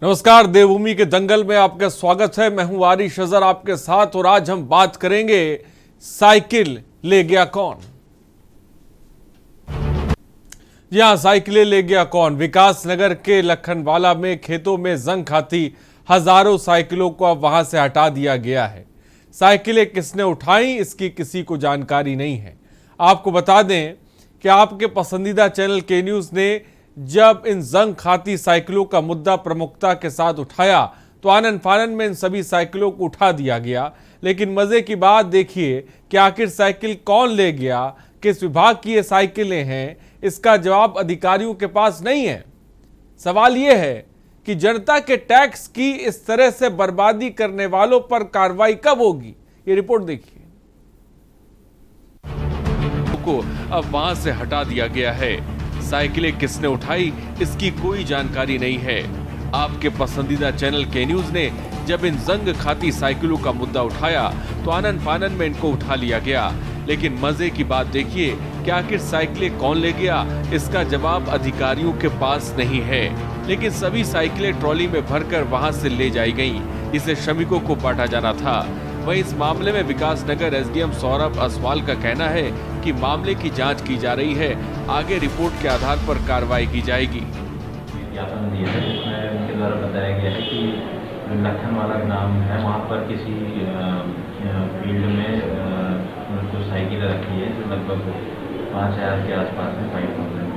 नमस्कार, देवभूमि के दंगल में आपका स्वागत है। मैं हूं आरिश अजहर आपके साथ और आज हम बात करेंगे साइकिल ले गया कौन। जी हां, साइकिलें ले गया कौन। विकास नगर के लखनवाला में खेतों में जंग खाती हजारों साइकिलों को अब वहां से हटा दिया गया है। साइकिलें किसने उठाई इसकी किसी को जानकारी नहीं है। आपको बता दें कि आपके पसंदीदा चैनल के न्यूज ने जब इन जंग खाती साइकिलों का मुद्दा प्रमुखता के साथ उठाया तो आनन फानन में इन सभी साइकिलों को उठा दिया गया। लेकिन मजे की बात देखिए कि आखिर साइकिल कौन ले गया, किस विभाग की ये साइकिलें हैं, इसका जवाब अधिकारियों के पास नहीं है। सवाल यह है कि जनता के टैक्स की इस तरह से बर्बादी करने वालों पर कार्रवाई कब होगी। ये रिपोर्ट देखिए। को अब वहां से हटा दिया गया है। साइकिलें किसने उठाई इसकी कोई जानकारी नहीं है। आपके पसंदीदा चैनल के न्यूज ने जब इन जंग खाती साइकिलों का मुद्दा उठाया तो आनन फानन में इनको उठा लिया गया। लेकिन मजे की बात देखिए कि आखिर साइकिलें कौन ले गया, इसका जवाब अधिकारियों के पास नहीं है। लेकिन सभी साइकिलें ट्रॉली में भरकर वहां से ले जाई गईं। इसे श्रमिकों को बांटा जाना था। वहीं इस मामले में विकास नगर एसडीएम सौरभ असवाल का कहना है कि मामले की जांच की जा रही है, आगे रिपोर्ट के आधार पर कार्रवाई की जाएगी। ज्ञापन दिया है जिसमें उनके द्वारा बताया गया है कि लखनवाला ग्राम है, वहाँ पर किसी फील्ड में कुछ साइकिलें रखी है जो लगभग 5,000 के आसपास में 5,000।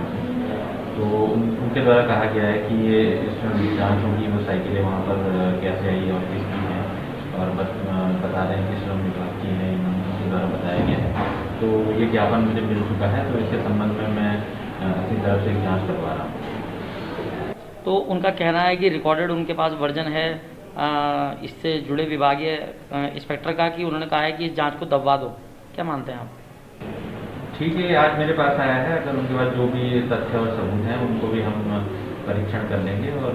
तो उनके द्वारा कहा गया है कि ये इसमें जाँच होगी वो साइकिलें वहाँ पर कैसे आई और किसकी हैं, और बता रहे हैं कि श्रम विभाग की है, उनके द्वारा बताया गया है। तो ये ज्ञापन मुझे मिल चुका है, तो इसके संबंध में मैं अपनी तरफ से जांच करवा रहा हूँ। तो उनका कहना है कि रिकॉर्डेड उनके पास वर्जन है इससे जुड़े विभागीय इंस्पेक्टर का, कि उन्होंने कहा है कि इस जांच को दबवा दो। क्या मानते हैं आप? ठीक है, आज मेरे पास आया है, अगर उनके पास जो भी तथ्य और सबूत हैं उनको भी हम परीक्षण कर लेंगे और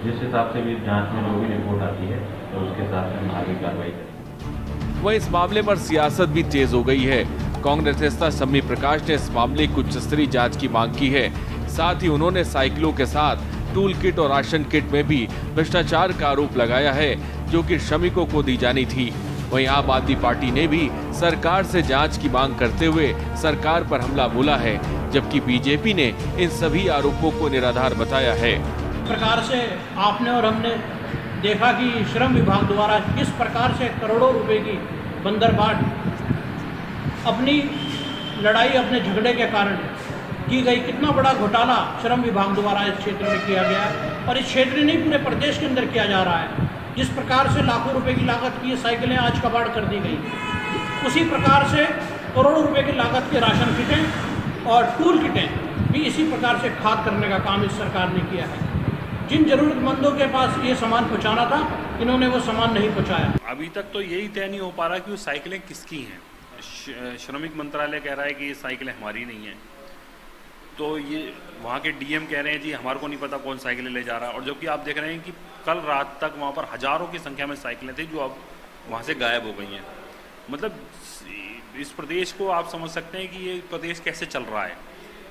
जिस हिसाब से भी जांच में जो भी रिपोर्ट आती है तो उसके हिसाब से हम आगे कार्रवाई करेंगे। वहीं इस मामले पर सियासत भी तेज हो गई है। कांग्रेस नेता शम्मी प्रकाश ने इस मामले की उच्च स्तरीय जांच की मांग की है। साथ ही उन्होंने साइकिलों के साथ टूल किट और राशन किट में भी भ्रष्टाचार का आरोप लगाया है, जो कि श्रमिकों को दी जानी थी। वहीं आम आदमी पार्टी ने भी सरकार से जांच की मांग करते हुए सरकार पर हमला बोला है, जबकि बीजेपी ने इन सभी आरोपों को निराधार बताया है। प्रकार से आपने और हमने देखा कि श्रम विभाग द्वारा किस प्रकार से करोड़ों रुपए की बंदरबाट अपनी लड़ाई, अपने झगड़े के कारण की गई, कितना बड़ा घोटाला श्रम विभाग द्वारा इस क्षेत्र में किया गया है और इस क्षेत्र नहीं पूरे प्रदेश के अंदर किया जा रहा है। जिस प्रकार से लाखों रुपए की लागत की साइकिलें आज कबाड़ कर दी गई, उसी प्रकार से करोड़ों रुपए की लागत के राशन किटें और टूल किटें भी इसी प्रकार से खाद करने का काम इस सरकार ने किया है। जिन जरूरतमंदों के पास ये सामान पहुंचाना था, इन्होंने वो सामान नहीं पहुंचाया। अभी तक तो यही तय नहीं हो पा रहा कि वो साइकिलें किसकी हैं। श्रमिक मंत्रालय कह रहा है कि ये साइकिलें हमारी नहीं हैं, तो ये वहाँ के डीएम कह रहे हैं जी हमारे को नहीं पता कौन साइकिलें ले जा रहा है। और जबकि आप देख रहे हैं कि कल रात तक वहाँ पर हजारों की संख्या में साइकिलें थी जो अब वहाँ से गायब हो गई हैं। मतलब इस प्रदेश को आप समझ सकते हैं कि ये प्रदेश कैसे चल रहा है।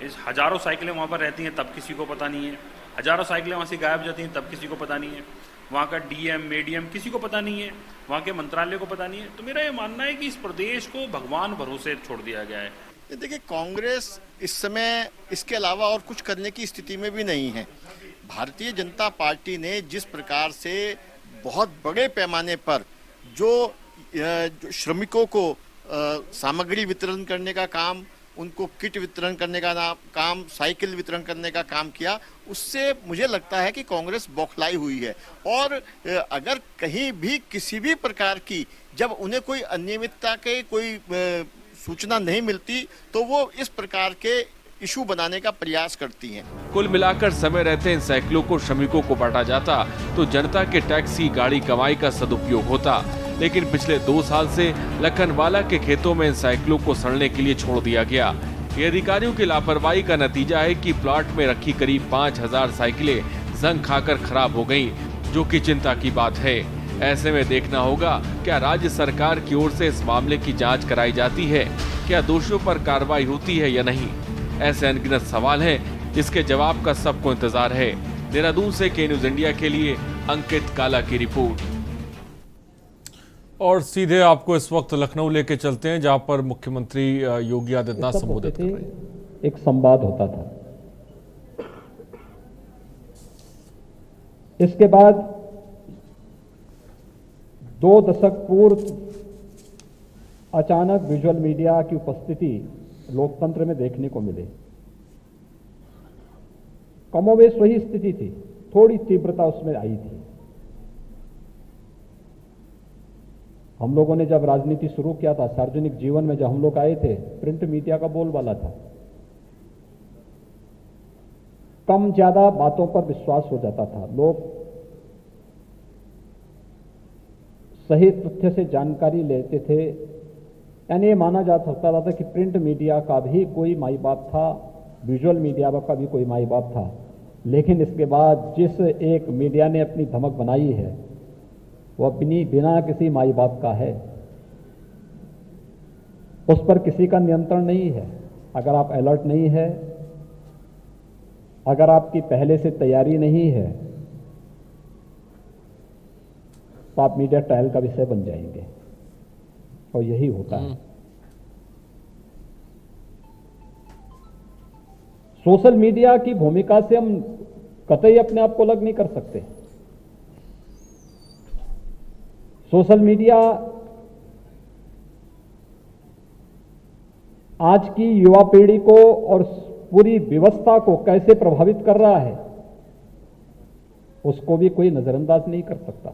इस हजारों साइकिलें वहाँ पर रहती हैं तब किसी को पता नहीं है, हजारों साइकिलें वहाँ से गायब जाती हैं तब किसी को पता नहीं है, वहाँ का डीएम मेडीएम किसी को पता नहीं है, वहाँ के मंत्रालय को पता नहीं है। तो मेरा ये मानना है कि इस प्रदेश को भगवान भरोसे छोड़ दिया गया है। देखिए, कांग्रेस इस समय इसके अलावा और कुछ करने की स्थिति में भी नहीं है। भारतीय जनता पार्टी ने जिस प्रकार से बहुत बड़े पैमाने पर जो श्रमिकों को सामग्री वितरण करने का काम, उनको किट वितरण करने का काम, साइकिल वितरण करने का काम किया, उससे मुझे लगता है कि कांग्रेस बौखलाई हुई है। और अगर कहीं भी किसी भी प्रकार की जब उन्हें कोई अनियमितता के कोई सूचना नहीं मिलती तो वो इस प्रकार के इशू बनाने का प्रयास करती हैं। कुल मिलाकर समय रहते इन साइकिलों को श्रमिकों को बांटा जाता तो जनता के टैक्स की गाड़ी कमाई का सदुपयोग होता। लेकिन पिछले 2 साल से लखनवाला के खेतों में इन साइकिलों को सड़ने के लिए छोड़ दिया गया। ये अधिकारियों की लापरवाही का नतीजा है कि प्लॉट में रखी करीब 5,000 साइकिलें जंग खाकर खराब हो गईं, जो कि चिंता की बात है। ऐसे में देखना होगा क्या राज्य सरकार की ओर से इस मामले की जांच कराई जाती है, क्या दोषियों पर कार्रवाई होती है या नहीं। ऐसे अनगिनत सवाल हैं जिसके जवाब का सबको इंतजार है। देहरादून से के न्यूज इंडिया के लिए अंकित काला की रिपोर्ट। और सीधे आपको इस वक्त लखनऊ लेके चलते हैं, जहां पर मुख्यमंत्री योगी आदित्यनाथ संबोधित कर रहे हैं। एक संवाद होता था। इसके बाद 2 दशक पूर्व अचानक विजुअल मीडिया की उपस्थिति लोकतंत्र में देखने को मिले। कमोबेश वही स्थिति थी, थोड़ी तीव्रता उसमें आई थी। हम लोगों ने जब राजनीति शुरू किया था, सार्वजनिक जीवन में जब हम लोग आए थे, प्रिंट मीडिया का बोलबाला था। कम ज्यादा बातों पर विश्वास हो जाता था, लोग सही तथ्य से जानकारी लेते थे। यानी ये माना जा सकता था कि प्रिंट मीडिया का भी कोई माई बाप था, विजुअल मीडिया का भी कोई माई बाप था। लेकिन इसके बाद जिस एक मीडिया ने अपनी धमक बनाई है, वह बिना किसी माई बाप का है। उस पर किसी का नियंत्रण नहीं है। अगर आप अलर्ट नहीं है, अगर आपकी पहले से तैयारी नहीं है, तो आप मीडिया ट्रायल का विषय बन जाएंगे। और यही होता है। सोशल मीडिया की भूमिका से हम कतई अपने आप को अलग नहीं कर सकते। सोशल मीडिया आज की युवा पीढ़ी को और पूरी व्यवस्था को कैसे प्रभावित कर रहा है, उसको भी कोई नजरअंदाज नहीं कर सकता।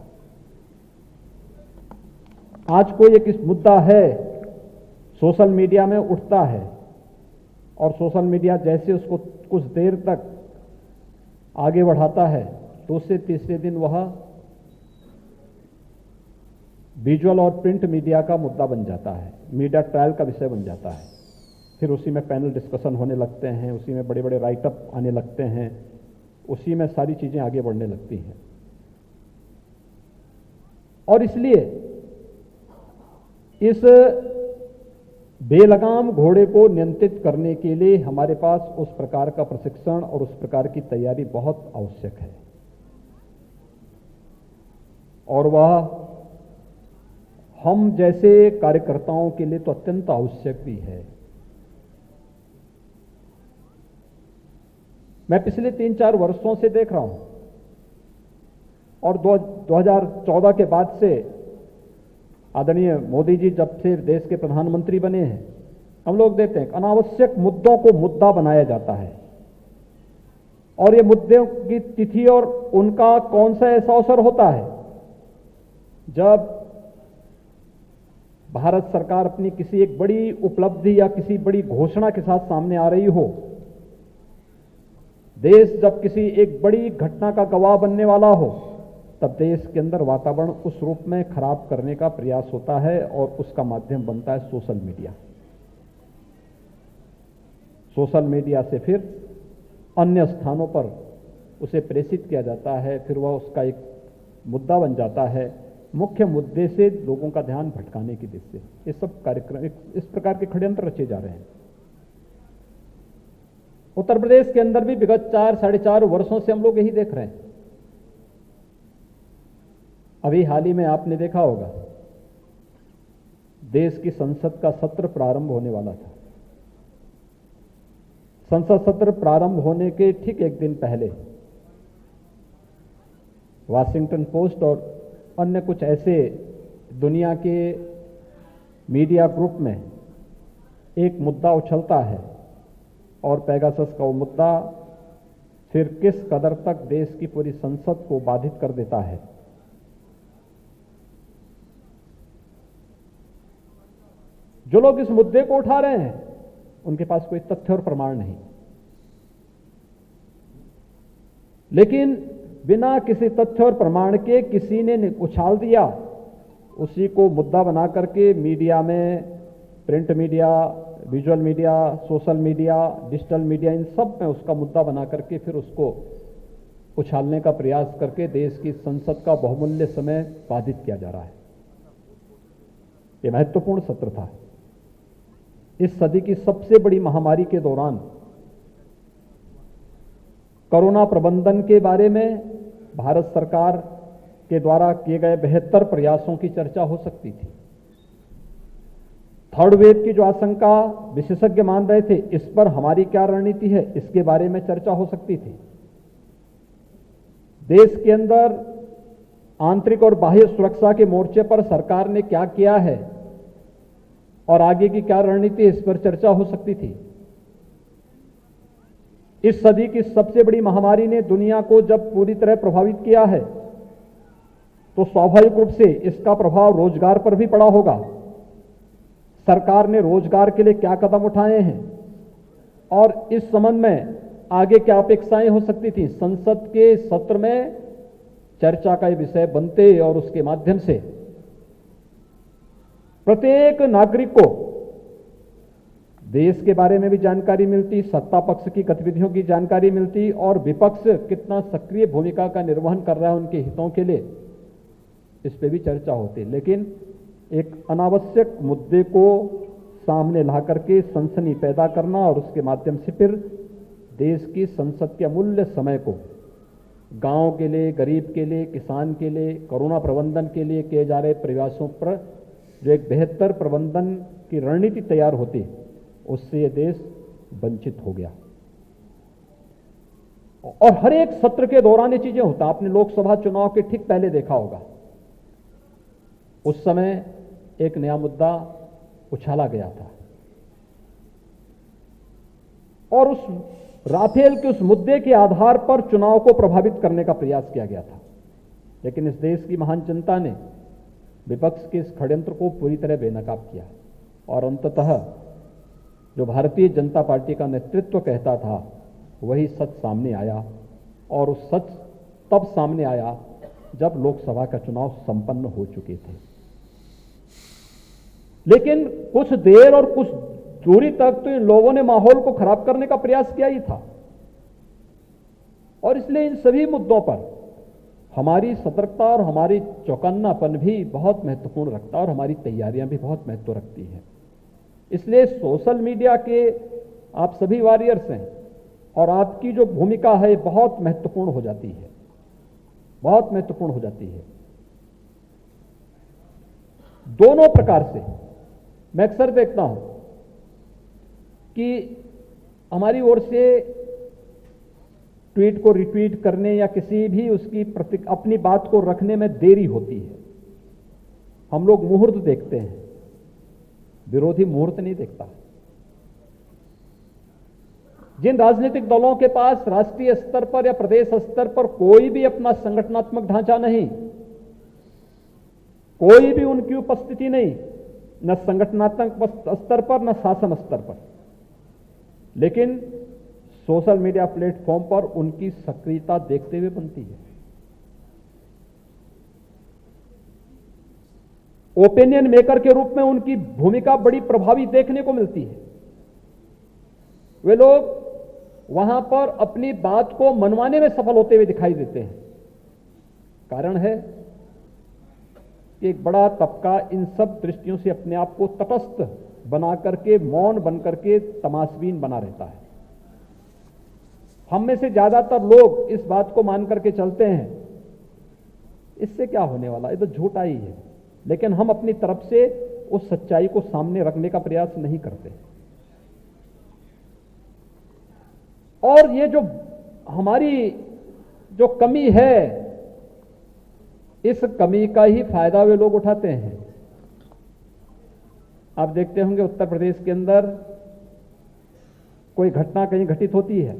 आज कोई एक मुद्दा है, सोशल मीडिया में उठता है, और सोशल मीडिया जैसे उसको कुछ देर तक आगे बढ़ाता है, दूसरे तीसरे दिन वह विजुअल और प्रिंट मीडिया का मुद्दा बन जाता है, मीडिया ट्रायल का विषय बन जाता है। फिर उसी में पैनल डिस्कशन होने लगते हैं, उसी में बड़े बड़े राइटअप आने लगते हैं, उसी में सारी चीजें आगे बढ़ने लगती हैं। और इसलिए इस बेलगाम घोड़े को नियंत्रित करने के लिए हमारे पास उस प्रकार का प्रशिक्षण और उस प्रकार की तैयारी बहुत आवश्यक है, और वह हम जैसे कार्यकर्ताओं के लिए तो अत्यंत आवश्यक भी है। मैं पिछले 3-4 वर्षों से देख रहा हूं, और 2014 के बाद से आदरणीय मोदी जी जब से देश के प्रधानमंत्री बने हैं, हम लोग देखते हैं अनावश्यक मुद्दों को मुद्दा बनाया जाता है। और ये मुद्दों की तिथि और उनका कौन सा ऐसा अवसर होता है जब भारत सरकार अपनी किसी एक बड़ी उपलब्धि या किसी बड़ी घोषणा के साथ सामने आ रही हो, देश जब किसी एक बड़ी घटना का गवाह बनने वाला हो, तब देश के अंदर वातावरण उस रूप में खराब करने का प्रयास होता है, और उसका माध्यम बनता है सोशल मीडिया। सोशल मीडिया से फिर अन्य स्थानों पर उसे प्रेषित किया जाता है, फिर वह उसका एक मुद्दा बन जाता है, मुख्य मुद्दे से लोगों का ध्यान भटकाने की दिशा से। ये सब कार्यक्रम इस प्रकार के षड्यंत्र रचे जा रहे हैं। उत्तर प्रदेश के अंदर भी विगत 4-4.5 वर्षों से हम लोग यही देख रहे हैं। अभी हाल ही में आपने देखा होगा, देश की संसद का सत्र प्रारंभ होने वाला था। संसद सत्र प्रारंभ होने के ठीक एक दिन पहले वाशिंगटन पोस्ट और अन्य कुछ ऐसे दुनिया के मीडिया ग्रुप में एक मुद्दा उछलता है, और पेगासस का वो मुद्दा फिर किस कदर तक देश की पूरी संसद को बाधित कर देता है। जो लोग इस मुद्दे को उठा रहे हैं, उनके पास कोई तथ्य और प्रमाण नहीं, लेकिन बिना किसी तथ्य और प्रमाण के किसी ने उछाल दिया, उसी को मुद्दा बना करके मीडिया में, print media, visual media, social media, digital media, इन सब में उसका मुद्दा बना करके फिर उसको उछालने का प्रयास करके देश की संसद का बहुमूल्य समय बाधित किया जा रहा है। यह महत्वपूर्ण सत्र था। इस सदी की सबसे बड़ी महामारी के दौरान कोरोना प्रबंधन के बारे में भारत सरकार के द्वारा किए गए बेहतर प्रयासों की चर्चा हो सकती थी। थर्ड वेव की जो आशंका विशेषज्ञ मान रहे थे, इस पर हमारी क्या रणनीति है, इसके बारे में चर्चा हो सकती थी। देश के अंदर आंतरिक और बाह्य सुरक्षा के मोर्चे पर सरकार ने क्या किया है और आगे की क्या रणनीति है, इस पर चर्चा हो सकती थी। इस सदी की सबसे बड़ी महामारी ने दुनिया को जब पूरी तरह प्रभावित किया है तो स्वाभाविक रूप से इसका प्रभाव रोजगार पर भी पड़ा होगा। सरकार ने रोजगार के लिए क्या कदम उठाए हैं और इस संबंध में आगे क्या अपेक्षाएं हो सकती थी, संसद के सत्र में चर्चा का विषय बनते और उसके माध्यम से प्रत्येक नागरिक को देश के बारे में भी जानकारी मिलती, सत्ता पक्ष की गतिविधियों की जानकारी मिलती और विपक्ष कितना सक्रिय भूमिका का निर्वहन कर रहा है उनके हितों के लिए, इस पे भी चर्चा होती। लेकिन एक अनावश्यक मुद्दे को सामने ला करके सनसनी पैदा करना और उसके माध्यम से फिर देश की संसद के अमूल्य समय को गांव के लिए, गरीब के लिए, किसान के लिए, कोरोना प्रबंधन के लिए किए जा रहे प्रयासों पर जो एक बेहतर प्रबंधन की रणनीति तैयार होती, उससे ये देश वंचित हो गया। और हर एक सत्र के दौरान ये चीजें होता। आपने लोकसभा चुनाव के ठीक पहले देखा होगा, उस समय एक नया मुद्दा उछाला गया था और उस राफेल के उस मुद्दे के आधार पर चुनाव को प्रभावित करने का प्रयास किया गया था। लेकिन इस देश की महान जनता ने विपक्ष के इस षड्यंत्र को पूरी तरह बेनकाब किया और अंततः जो भारतीय जनता पार्टी का नेतृत्व कहता था वही सच सामने आया और उस सच तब सामने आया जब लोकसभा का चुनाव संपन्न हो चुके थे। लेकिन कुछ देर और कुछ दूरी तक तो इन लोगों ने माहौल को खराब करने का प्रयास किया ही था और इसलिए इन सभी मुद्दों पर हमारी सतर्कता और हमारी चौकन्नापन भी बहुत महत्वपूर्ण रखता है और हमारी तैयारियां भी बहुत महत्व रखती हैं। इसलिए सोशल मीडिया के आप सभी वॉरियर्स हैं और आपकी जो भूमिका है बहुत महत्वपूर्ण हो जाती है, बहुत महत्वपूर्ण हो जाती है। दोनों प्रकार से मैं अक्सर देखता हूं कि हमारी ओर से ट्वीट को रिट्वीट करने या किसी भी उसकी अपनी बात को रखने में देरी होती है। हम लोग मुहूर्त देखते हैं, विरोधी मुहूर्त नहीं देखता। जिन राजनीतिक दलों के पास राष्ट्रीय स्तर पर या प्रदेश स्तर पर कोई भी अपना संगठनात्मक ढांचा नहीं, कोई भी उनकी उपस्थिति नहीं, न संगठनात्मक स्तर पर न शासन स्तर पर, लेकिन सोशल मीडिया प्लेटफॉर्म पर उनकी सक्रियता देखते हुए बनती है। ओपिनियन मेकर के रूप में उनकी भूमिका बड़ी प्रभावी देखने को मिलती है। वे लोग वहां पर अपनी बात को मनवाने में सफल होते हुए दिखाई देते हैं। कारण है कि एक बड़ा तबका इन सब दृष्टियों से अपने आप को तटस्थ बना करके, मौन बन करके तमाशबीन बना रहता है। हम में से ज्यादातर लोग इस बात को मान करके चलते हैं, इससे क्या होने वाला, ये तो झूठा ही है, लेकिन हम अपनी तरफ से उस सच्चाई को सामने रखने का प्रयास नहीं करते। और ये जो हमारी जो कमी है, इस कमी का ही फायदा वे लोग उठाते हैं। आप देखते होंगे उत्तर प्रदेश के अंदर कोई घटना कहीं घटित होती है,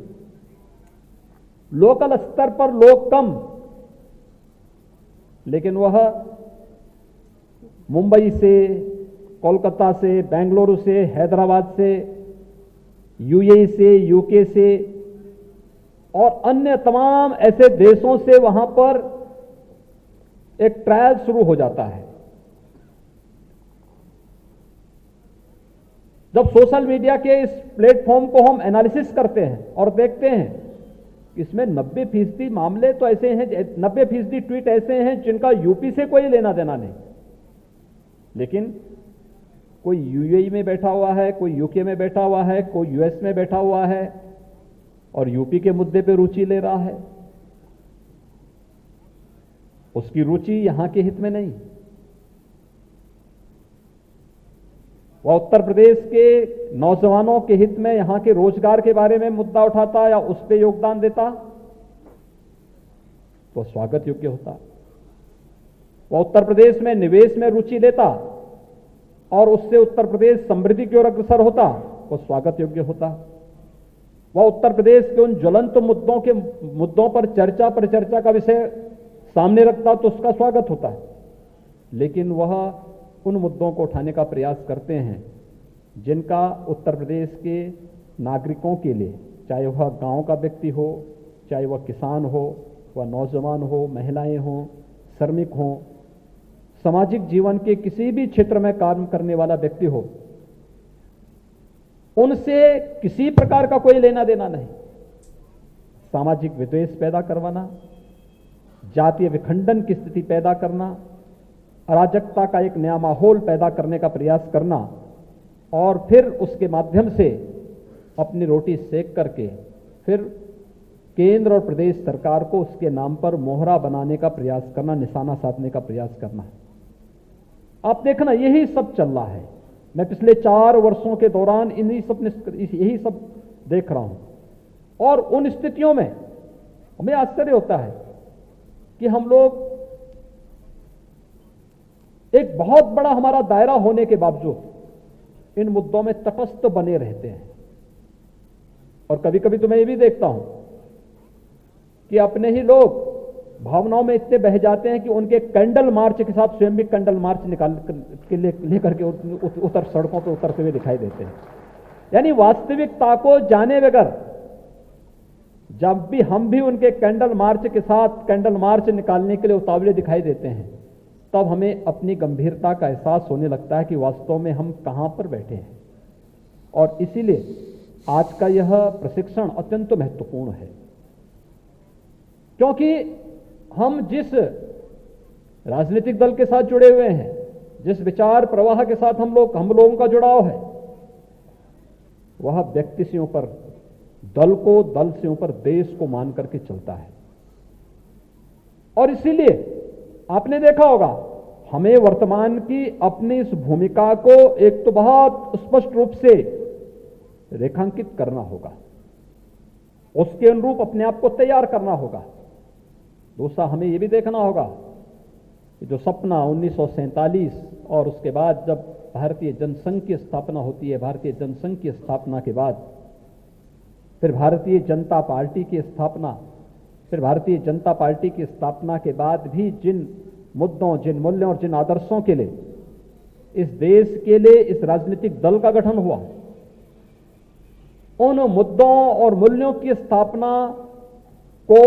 लोकल स्तर पर लोग कम, लेकिन वह मुंबई से, कोलकाता से, बेंगलुरु से, हैदराबाद से, यूएई से, यूके से और अन्य तमाम ऐसे देशों से वहां पर एक ट्रायल शुरू हो जाता है। जब सोशल मीडिया के इस प्लेटफॉर्म को हम एनालिसिस करते हैं और देखते हैं, इसमें 90% मामले तो ऐसे हैं, 90% ट्वीट ऐसे हैं जिनका यूपी से कोई लेना देना नहीं, लेकिन कोई यूएई में बैठा हुआ है, कोई यूके में बैठा हुआ है, कोई यूएस में बैठा हुआ है और यूपी के मुद्दे पे रुचि ले रहा है, उसकी रुचि यहां के हित में नहीं। वह उत्तर प्रदेश के नौजवानों के हित में यहां के रोजगार के बारे में मुद्दा उठाता या उस पर योगदान देता तो स्वागत योग्य होता। वह उत्तर प्रदेश में निवेश में रुचि लेता और उससे उत्तर प्रदेश समृद्धि की ओर अग्रसर होता तो स्वागत योग्य होता। वह उत्तर प्रदेश के उन ज्वलंत मुद्दों पर चर्चा का विषय सामने रखता तो उसका स्वागत होता है। लेकिन वह उन मुद्दों को उठाने का प्रयास करते हैं जिनका उत्तर प्रदेश के नागरिकों के लिए, चाहे वह गांव का व्यक्ति हो, चाहे वह किसान हो, वह नौजवान हो, महिलाएं हों, श्रमिक हों, सामाजिक जीवन के किसी भी क्षेत्र में काम करने वाला व्यक्ति हो, उनसे किसी प्रकार का कोई लेना देना नहीं। सामाजिक विद्वेष पैदा करवाना, जातीय विखंडन की स्थिति पैदा करना, अराजकता का एक नया माहौल पैदा करने का प्रयास करना और फिर उसके माध्यम से अपनी रोटी सेक करके फिर केंद्र और प्रदेश सरकार को उसके नाम पर मोहरा बनाने का प्रयास करना, निशाना साधने का प्रयास करना। आप देखना यही सब चल रहा है। मैं पिछले 4 वर्षों के दौरान यही सब देख रहा हूं और उन स्थितियों में हमें आश्चर्य होता है कि हम लोग एक बहुत बड़ा हमारा दायरा होने के बावजूद इन मुद्दों में तटस्थ बने रहते हैं। और कभी कभी तो मैं ये भी देखता हूं कि अपने ही लोग भावनाओं में इतने बह जाते हैं कि उनके कैंडल मार्च के साथ स्वयं भी कैंडल मार्च निकाल के लेकर के उतर सड़कों पर उतरते हुए दिखाई देते हैं। यानी वास्तविकता को जाने बगैर जब भी हम भी उनके कैंडल मार्च के साथ कैंडल मार्च निकालने के लिए उतावले दिखाई देते हैं, तब हमें अपनी गंभीरता का एहसास होने लगता है कि वास्तव में हम कहां पर बैठे हैं। और इसीलिए आज का यह प्रशिक्षण अत्यंत महत्वपूर्ण है, क्योंकि हम जिस राजनीतिक दल के साथ जुड़े हुए हैं, जिस विचार प्रवाह के साथ हम लोगों का जुड़ाव है, वह व्यक्ति से ऊपर दल को, दल से ऊपर देश को मान करके चलता है। और इसीलिए आपने देखा होगा हमें वर्तमान की अपनी इस भूमिका को एक तो बहुत स्पष्ट रूप से रेखांकित करना होगा, उसके अनुरूप अपने आप को तैयार करना होगा। दूसरा, हमें यह भी देखना होगा कि जो सपना 1947 और उसके बाद जब भारतीय जनसंघ की स्थापना होती है, भारतीय जनसंघ की स्थापना के बाद फिर भारतीय जनता पार्टी की स्थापना, फिर भारतीय जनता पार्टी की स्थापना के बाद भी जिन मुद्दों, जिन मूल्यों और जिन आदर्शों के लिए इस देश के लिए इस राजनीतिक दल का गठन हुआ, उन मुद्दों और मूल्यों की स्थापना को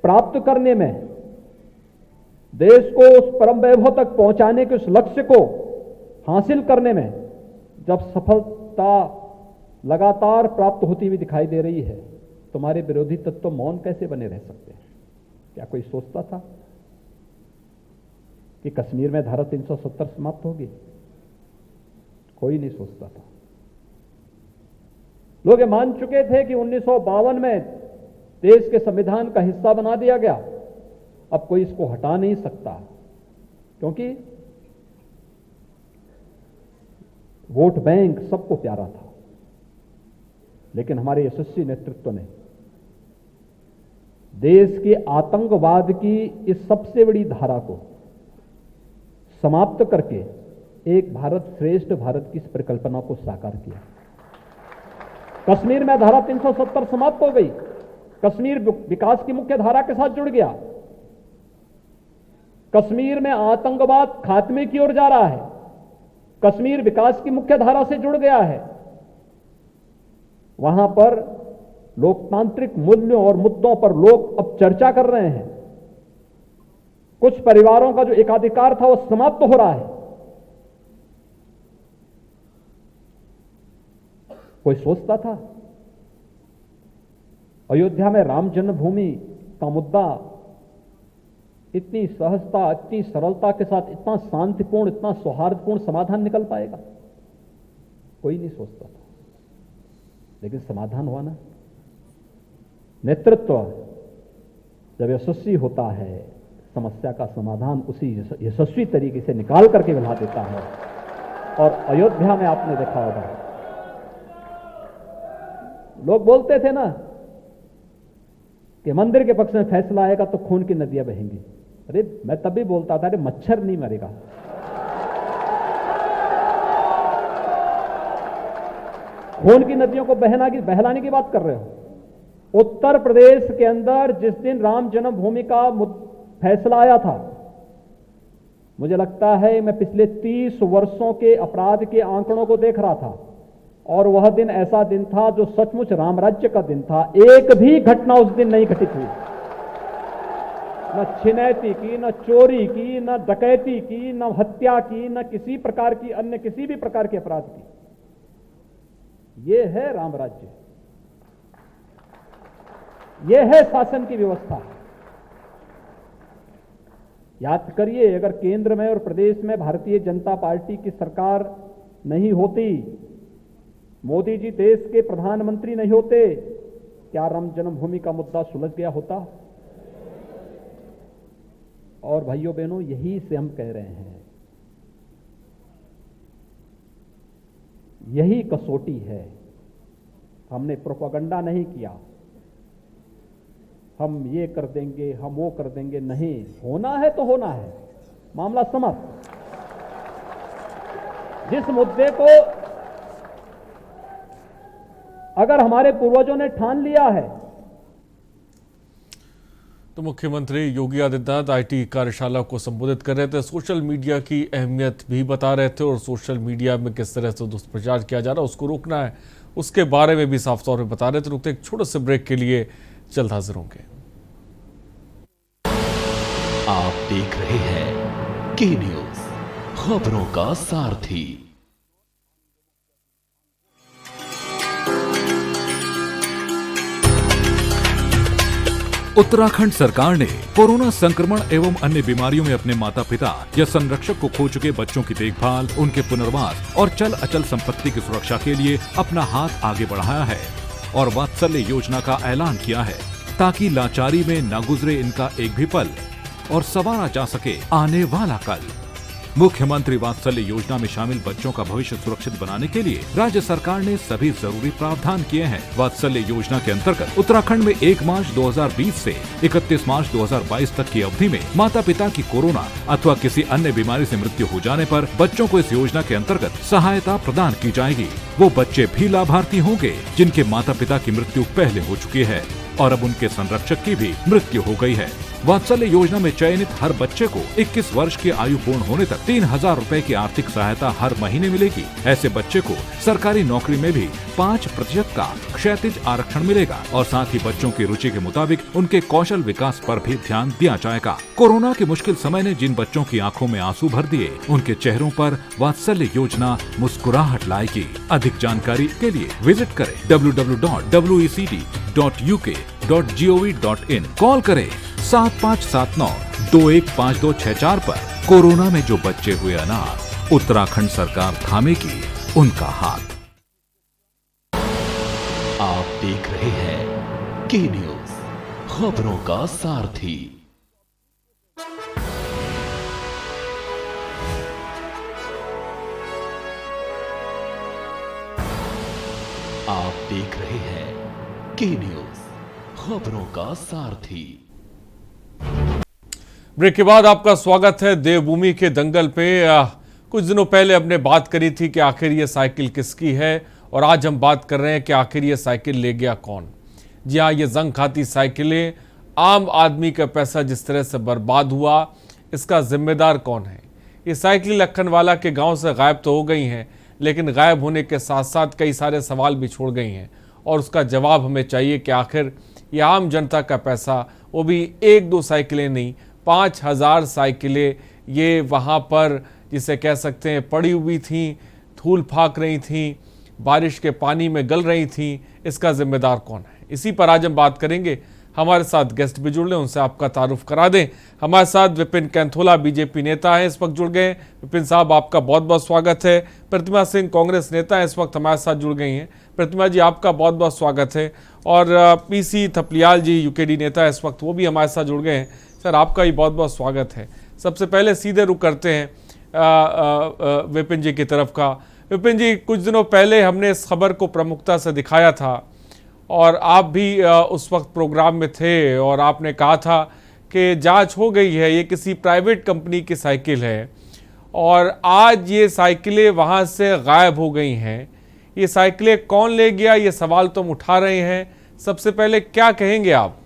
प्राप्त करने में, देश को उस परम वैभव तक पहुंचाने के उस लक्ष्य को हासिल करने में जब सफलता लगातार प्राप्त होती हुई दिखाई दे रही है, तुम्हारे विरोधी तत्व मौन कैसे बने रह सकते हैं? क्या कोई सोचता था कि कश्मीर में धारा 370 समाप्त होगी? कोई नहीं सोचता था। लोग ये मान चुके थे कि 1952 में देश के संविधान का हिस्सा बना दिया गया, अब कोई इसको हटा नहीं सकता, क्योंकि वोट बैंक सबको प्यारा था। लेकिन हमारे यशस्वी नेतृत्व ने देश के आतंकवाद की इस सबसे बड़ी धारा को समाप्त करके एक भारत श्रेष्ठ भारत की इस परिकल्पना को साकार किया। कश्मीर में धारा 370 समाप्त हो गई, कश्मीर विकास की मुख्य धारा के साथ जुड़ गया, कश्मीर में आतंकवाद खात्मे की ओर जा रहा है, कश्मीर विकास की मुख्य धारा से जुड़ गया है। वहां पर लोकतांत्रिक मूल्यों और मुद्दों पर लोग अब चर्चा कर रहे हैं। कुछ परिवारों का जो एकाधिकार था वो समाप्त हो रहा है। कोई सोचता था अयोध्या में राम जन्मभूमि का मुद्दा इतनी सहजता, इतनी सरलता के साथ इतना शांतिपूर्ण, इतना सौहार्दपूर्ण समाधान निकल पाएगा? कोई नहीं सोचता था। लेकिन समाधान हुआ ना। नेतृत्व जब यशस्वी होता है, समस्या का समाधान उसी यशस्वी तरीके से निकाल करके ला देता है। और अयोध्या में आपने देखा होगा, लोग बोलते थे ना कि मंदिर के पक्ष में फैसला आएगा तो खून की नदियां बहेंगी। अरे मैं तब भी बोलता था, अरे मच्छर नहीं मरेगा, खून की नदियों को बहलाने की बात कर रहे हो। उत्तर प्रदेश के अंदर जिस दिन राम जन्मभूमि का फैसला आया था, मुझे लगता है मैं पिछले 30 वर्षों के अपराध के आंकड़ों को देख रहा था, और वह दिन ऐसा दिन था जो सचमुच राम राज्य का दिन था। एक भी घटना उस दिन नहीं घटित हुई, न छिनैती की, न चोरी की, न डकैती की, न हत्या की, न किसी प्रकार की अन्य किसी भी प्रकार के अपराध की। यह है राम राज्य, यह है शासन की व्यवस्था। याद करिए, अगर केंद्र में और प्रदेश में भारतीय जनता पार्टी की सरकार नहीं होती, मोदी जी देश के प्रधानमंत्री नहीं होते, क्या राम जन्मभूमि का मुद्दा सुलझ गया होता? और भाइयों बहनों, यही से हम कह रहे हैं, यही कसौटी है। हमने प्रोपेगेंडा नहीं किया, हम ये कर देंगे, हम वो कर देंगे, नहीं, होना है तो होना है, मामला समाप्त। जिस मुद्दे को अगर हमारे पूर्वजों ने ठान लिया है। तो मुख्यमंत्री योगी आदित्यनाथ आईटी कार्यशाला को संबोधित कर रहे थे, सोशल मीडिया की अहमियत भी बता रहे थे और सोशल मीडिया में किस तरह से दुष्प्रचार किया जा रहा है उसको रोकना है, उसके बारे में भी साफ तौर पर बता रहे थे। रुकते एक छोटे से ब्रेक के लिए, जल्द हाजिर होंगे। आप देख रहे हैं के न्यूज, खबरों का सारथी। उत्तराखंड सरकार ने कोरोना संक्रमण एवं अन्य बीमारियों में अपने माता पिता या संरक्षक को खो चुके बच्चों की देखभाल, उनके पुनर्वास और चल अचल संपत्ति की सुरक्षा के लिए अपना हाथ आगे बढ़ाया है और वात्सल्य योजना का ऐलान किया है, ताकि लाचारी में न गुजरे इनका एक भी पल और संवारा जा सके आने वाला कल। मुख्यमंत्री वात्सल्य योजना में शामिल बच्चों का भविष्य सुरक्षित बनाने के लिए राज्य सरकार ने सभी जरूरी प्रावधान किए हैं। वात्सल्य योजना के अंतर्गत उत्तराखंड में 1 मार्च 2020 से 31 मार्च 2022 तक की अवधि में माता पिता की कोरोना अथवा किसी अन्य बीमारी से मृत्यु हो जाने पर बच्चों को इस योजना के अंतर्गत सहायता प्रदान की जाएगी। वो बच्चे भी लाभार्थी होंगे जिनके माता पिता की मृत्यु पहले हो चुकी है और अब उनके संरक्षक की भी मृत्यु हो गई है। वात्सल्य योजना में चयनित हर बच्चे को 21 वर्ष की आयु पूर्ण होने तक 3000 रुपए की आर्थिक सहायता हर महीने मिलेगी। ऐसे बच्चे को सरकारी नौकरी में भी 5% का क्षैतिज आरक्षण मिलेगा और साथ ही बच्चों की रुचि के मुताबिक उनके कौशल विकास पर भी ध्यान दिया जाएगा। कोरोना के मुश्किल समय ने जिन बच्चों की आंखों में आंसू भर दिए, उनके चेहरों पर वात्सल्य योजना मुस्कुराहट लाएगी। अधिक जानकारी के लिए विजिट करें www.wect.uk.gov.in। कॉल करें 7579-215264 पर। कोरोना में जो बच्चे हुए अनाथ, उत्तराखंड सरकार थामेगी उनका हाथ। आप देख रहे हैं के न्यूज, खबरों का सारथी। आप देख रहे हैं के न्यूज, खबरों का सारथी। ब्रेक के बाद आपका स्वागत है। देवभूमि के दंगल पे कुछ दिनों पहले हमने बात करी थी कि आखिर ये साइकिल किसकी है, और आज हम बात कर रहे हैं कि आखिर ये साइकिल ले गया कौन। जी हाँ, ये जंग खाती साइकिलें, आम आदमी का पैसा जिस तरह से बर्बाद हुआ, इसका जिम्मेदार कौन है। ये साइकिल लखनवाला के गांव से गायब तो हो गई हैं, लेकिन गायब होने के साथ साथ कई सारे सवाल भी छोड़ गई हैं, और उसका जवाब हमें चाहिए कि आखिर ये आम जनता का पैसा, वो भी 1-2 साइकिलें नहीं, 5000 साइकिलें ये वहाँ पर जिसे कह सकते हैं पड़ी हुई थीं, धूल फाक रही थीं, बारिश के पानी में गल रही थीं, इसका जिम्मेदार कौन है। इसी पर आज हम बात करेंगे। हमारे साथ गेस्ट भी जुड़ रहे हैं, उनसे आपका तारुफ करा दें। हमारे साथ विपिन कैंथोला बीजेपी नेता हैं, इस वक्त जुड़ गए हैं। विपिन साहब, आपका बहुत बहुत स्वागत है। प्रतिमा सिंह कांग्रेस नेता हैं, इस वक्त हमारे साथ जुड़ गई हैं। प्रतिमा जी, आपका बहुत बहुत स्वागत है। और पीसी थपलियाल जी यूकेडी नेता है, इस वक्त वो भी हमारे साथ जुड़ गए हैं। सर, आपका भी बहुत बहुत स्वागत है। सबसे पहले सीधे रुख करते हैं विपिन जी की तरफ का। विपिन जी, कुछ दिनों पहले हमने इस खबर को प्रमुखता से दिखाया था और आप भी उस वक्त प्रोग्राम में थे और आपने कहा था कि जांच हो गई है, ये किसी प्राइवेट कंपनी की साइकिल है और आज ये साइकिलें वहाँ से गायब हो गई हैं। ये साइकिलें कौन ले गया, ये सवाल तो हम उठा रहे हैं। सबसे पहले क्या कहेंगे आप?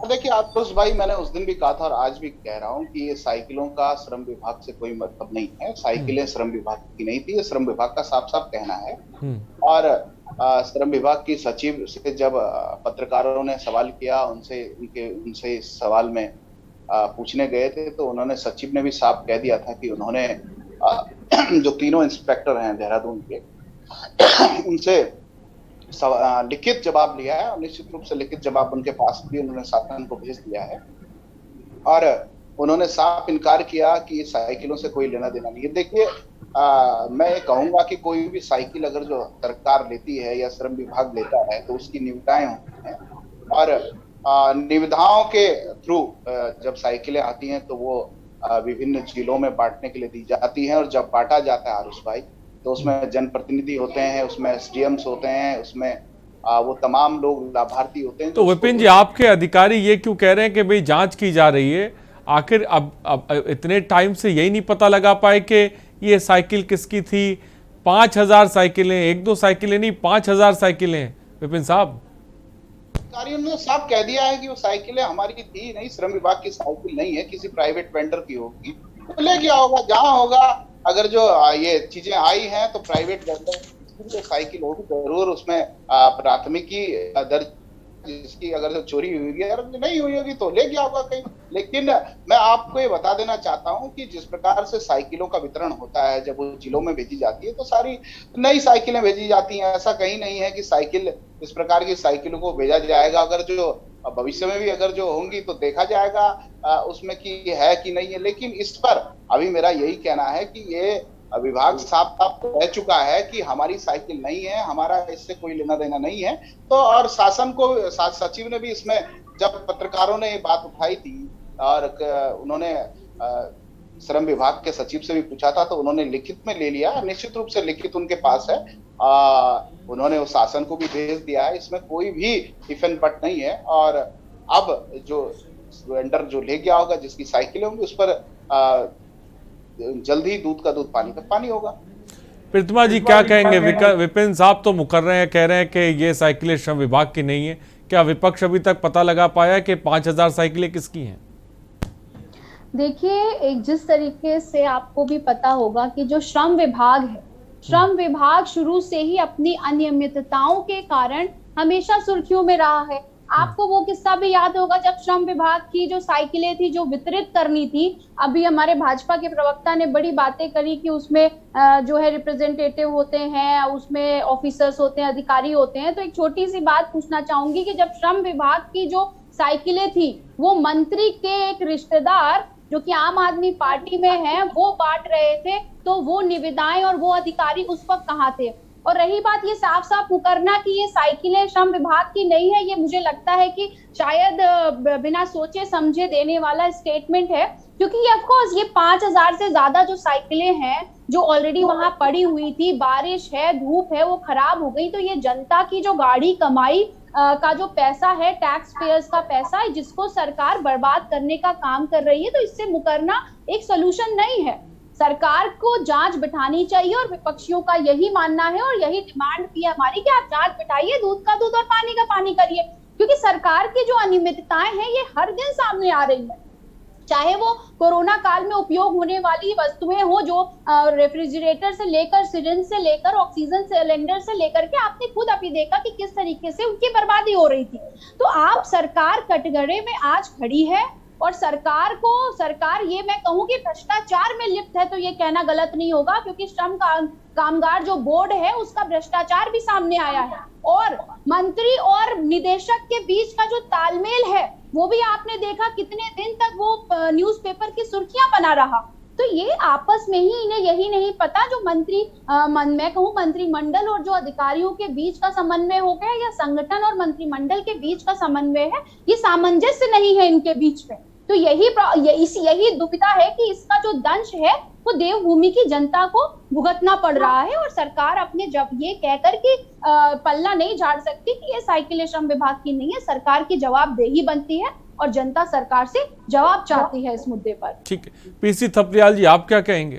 देखिए आतुष भाई, मैंने उस दिन भी कहा था और आज भी कह रहा हूं कि ये साइकिलों का श्रम विभाग से कोई मतलब नहीं है। साइकिलें श्रम विभाग की नहीं थी, ये श्रम विभाग का साफ साफ कहना है। और श्रम विभाग की सचिव से जब पत्रकारों ने सवाल किया, उनसे इस सवाल में पूछने गए थे, तो उन्होंने, सचिव ने भी साफ कह दिया था कि उन्होंने जो तीनों इंस्पेक्टर हैं देहरादून के, उनसे लिखित जवाब लिया है और निश्चित रूप से लिखित जवाब उनके पास भी उन्होंने शासन को भेज दिया है। और उन्होंने साफ इनकार किया कि साइकिलों से कोई लेना देना नहीं है। देखिए, मैं ये कहूंगा कि कोई भी साइकिल अगर जो सरकार लेती है या श्रम विभाग लेता है तो उसकी निविदाएं होती हैं और निविदाओं के थ्रू जब साइकिलें आती हैं तो वो विभिन्न जिलों में बांटने के लिए दी जाती हैं। और जब बांटा जाता है आरुष भाई, तो उसमें जनप्रतिनिधि होते हैं, उसमें एसडीएम्स होते हैं, उसमें वो तमाम लोग लाभार्थी होते हैं। तो विपिन जी, आपके अधिकारी ये क्यों कह रहे हैं कि भाई जांच की जा रही है? आखिर अब इतने टाइम से यही नहीं पता लगा पाए कि ये साइकिल किसकी थी? 5000 साइकिलें, 1-2 साइकिलें नहीं, 5000 साइकिलें। विपिन साहब, अधिकारियों ने साफ कह दिया है कि वो साइकिलें हमारी थी नहीं, श्रम विभाग की साइकिल नहीं है, किसी प्राइवेट वेंडर की होगी, तो ले गया होगा जहां होगा। अगर जो ये चीजें आई हैं तो प्राइवेट वेंडर की साइकिल होगी जरूर, उसमें प्राथमिकी दर्ज, जिसकी अगर जो चोरी हुई है, अगर नहीं हुई होगी तो ले गया होगा कहीं। लेकिन मैं आपको ये बता देना चाहता हूं कि जिस प्रकार से साइकिलों का वितरण होता है, जब वो जिलों में भेजी जाती है तो सारी नई साइकिलें भेजी जाती हैं। ऐसा कहीं नहीं है कि साइकिल, इस प्रकार की साइकिलों को भेजा जाएगा। अगर जो भविष्य में भी अगर जो होंगी तो देखा जाएगा उसमें कि है कि नहीं है। लेकिन इस पर अभी मेरा यही कहना है कि ये विभाग साफ साफ कह चुका है कि हमारी साइकिल नहीं है, हमारा इससे कोई लेना देना नहीं है। तो और शासन को, सचिव ने भी इसमें, जब पत्रकारों ने ये बात उठाई थी और उन्होंने श्रम विभाग के सचिव से भी पूछा था, तो उन्होंने लिखित में ले लिया। निश्चित रूप से लिखित उनके पास है, उन्होंने उस शासन को भी भेज दिया है। इसमें कोई भी इफ एंड बट नहीं है। और अब जो वेंडर जो ले गया होगा, जिसकी साइकिल होंगी, उस पर जल्द ही दूध का दूध, पानी का पानी होगा। प्रतिमा जी, क्या कहेंगे? विपिन साहब तो मुकर रहे हैं, कह रहे हैं कि ये साइकिलें श्रम विभाग की नहीं है। क्या विपक्ष अभी तक पता लगा पाया कि 5000 साइकिलें किसकी हैं? देखिए, एक जिस तरीके से आपको भी पता होगा कि जो श्रम विभाग है, श्रम विभाग शुरू से ही अपनी अनियमितताओं के कारण हमेशा सुर्खियों में रहा है। आपको वो किस्सा भी याद होगा जब श्रम विभाग की जो साइकिलें थी जो वितरित करनी थी, अभी हमारे भाजपा के प्रवक्ता ने बड़ी बातें करी कि उसमें जो है रिप्रेजेंटेटिव होते हैं, उसमें ऑफिसर्स होते हैं, अधिकारी होते हैं। तो एक छोटी सी बात पूछना चाहूंगी कि जब श्रम विभाग की जो साइकिलें थी वो मंत्री के एक रिश्तेदार जो कि आम आदमी पार्टी में है वो बांट रहे थे, तो वो निविदाएं और वो अधिकारी उस वक्त कहाँ थे? और रही बात ये साफ साफ मुकरना कि ये साइकिलें श्रम विभाग की नहीं है, ये मुझे लगता है कि शायद बिना सोचे समझे देने वाला स्टेटमेंट है, क्योंकि ये ऑफकोर्स ये 5000 से ज्यादा जो साइकिलें हैं जो ऑलरेडी वहां पड़ी हुई थी, बारिश है, धूप है, वो खराब हो गई, तो ये जनता की जो गाड़ी कमाई का जो पैसा है, टैक्स पेयर्स का पैसा है, जिसको सरकार बर्बाद करने का काम कर रही है, तो इससे मुकरना एक सोल्यूशन नहीं है। सरकार को जांच बिठानी चाहिए और विपक्षियों का यही मानना है और यही डिमांड भी है हमारी कि आप जांच बिठाइए, दूध का दूध और पानी का पानी करिए, क्योंकि सरकार की जो अनियमितताएं हैं ये हर दिन सामने आ रही है। चाहे वो कोरोना काल में उपयोग होने वाली वस्तुएं हो, जो रेफ्रिजरेटर से लेकर, सिरिंज से लेकर, ऑक्सीजन सिलेंडर से लेकर के, आपने खुद अभी देखा कि किस तरीके से उनकी बर्बादी हो रही थी। तो आप, सरकार कटघरे में आज खड़ी है, और सरकार ये मैं कहूं कि भ्रष्टाचार में लिप्त है तो ये कहना गलत नहीं होगा, क्योंकि श्रम कामगार जो बोर्ड है उसका भ्रष्टाचार भी सामने आया है और मंत्री और निदेशक के बीच का जो तालमेल है वो भी आपने देखा, कितने दिन तक वो न्यूज़पेपर की सुर्खियां बना रहा। तो ये आपस में ही इन्हें यही नहीं पता जो मैं कहूं मंत्रिमंडल और जो अधिकारियों के बीच का समन्वय हो गया या संगठन और मंत्रिमंडल के बीच का समन्वय है, ये सामंजस्य नहीं है इनके बीच में। तो यही दुविधा है कि इसका जो दंश है वो देवभूमि की जनता को भुगतना पड़ रहा है और सरकार अपने जब ये कहकर कि पल्ला नहीं झाड़ सकती कि ये साइकिलें श्रम विभाग की नहीं है, सरकार की जवाबदेही बनती है और जनता सरकार से जवाब चाहती है इस मुद्दे पर। ठीक है, पीसी थपलियाल जी आप क्या कहेंगे?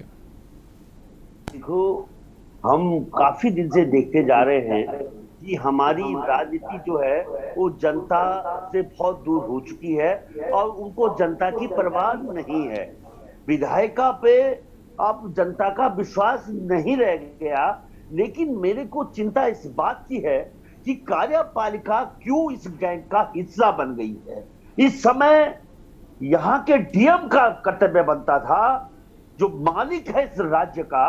देखो, हम काफी दिन से देखते जा रहे हैं कि हमारी राजनीति जो है वो जनता से बहुत दूर हो चुकी है और उनको जनता की परवाह नहीं है। विधायिका पे अब जनता का विश्वास नहीं रह गया, लेकिन मेरे को चिंता इस बात की है कि कार्यपालिका क्यों इस गैंग का हिस्सा बन गई है। इस समय यहाँ के डीएम का कर्तव्य बनता था, जो मालिक है इस राज्य का,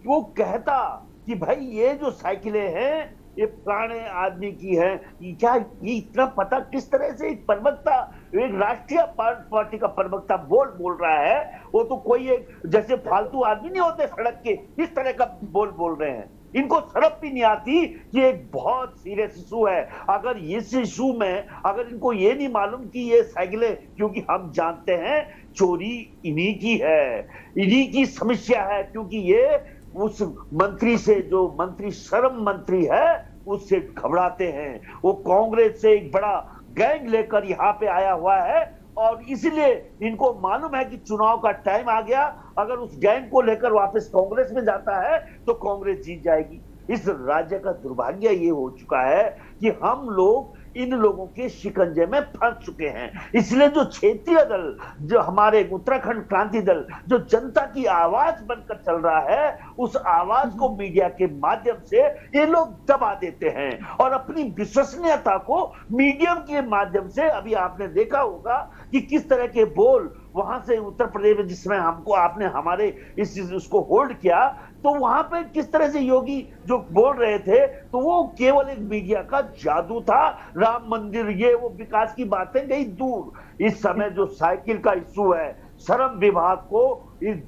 वो कहता कि भाई ये जो साइकिलें हैं ये पुराने आदमी की है। क्या ये इतना पता किस तरह से एक प्रवक्ता, एक राष्ट्रीय पार्टी का प्रवक्ता बोल रहा है, वो तो कोई एक जैसे फालतू आदमी नहीं होते सड़क के, इस तरह का बोल रहे हैं। इनको शर्म भी नहीं आती कि एक बहुत सीरियस इशू है। अगर इस इशू में अगर इनको ये नहीं मालूम कि ये साइकिलें, क्योंकि हम जानते हैं चोरी इन्हीं की है, इन्हीं की समस्या है, क्योंकि ये उस मंत्री से, जो मंत्री श्रम मंत्री है, उससे घबराते हैं। वो कांग्रेस से एक बड़ा गैंग लेकर यहाँ पे आया हुआ है और इसलिए इनको मालूम है कि चुनाव का टाइम आ गया, अगर उस गैंग को लेकर वापस कांग्रेस में जाता है तो कांग्रेस जीत जाएगी। इस राज्य का दुर्भाग्य ये हो चुका है कि हम लोग इन लोगों के शिकंजे में फंस चुके हैं। इसलिए जो क्षेत्रीय दल, जो हमारे उत्तराखंड क्रांति दल, जो जनता की आवाज बनकर चल रहा है, उस आवाज को मीडिया के माध्यम से ये लोग दबा देते हैं और अपनी विश्वसनीयता को मीडियम के माध्यम से, अभी आपने देखा होगा कि किस तरह के बोल वहां से उत्तर प्रदेश में, जिसमें हमको आपने हमारे उसको होल्ड किया, तो वहां पे किस तरह से योगी जो बोल रहे थे, तो वो केवल एक मीडिया का जादू था। राम मंदिर, ये वो विकास की बातें गई दूर। इस समय जो साइकिल का इशू है, श्रम विभाग को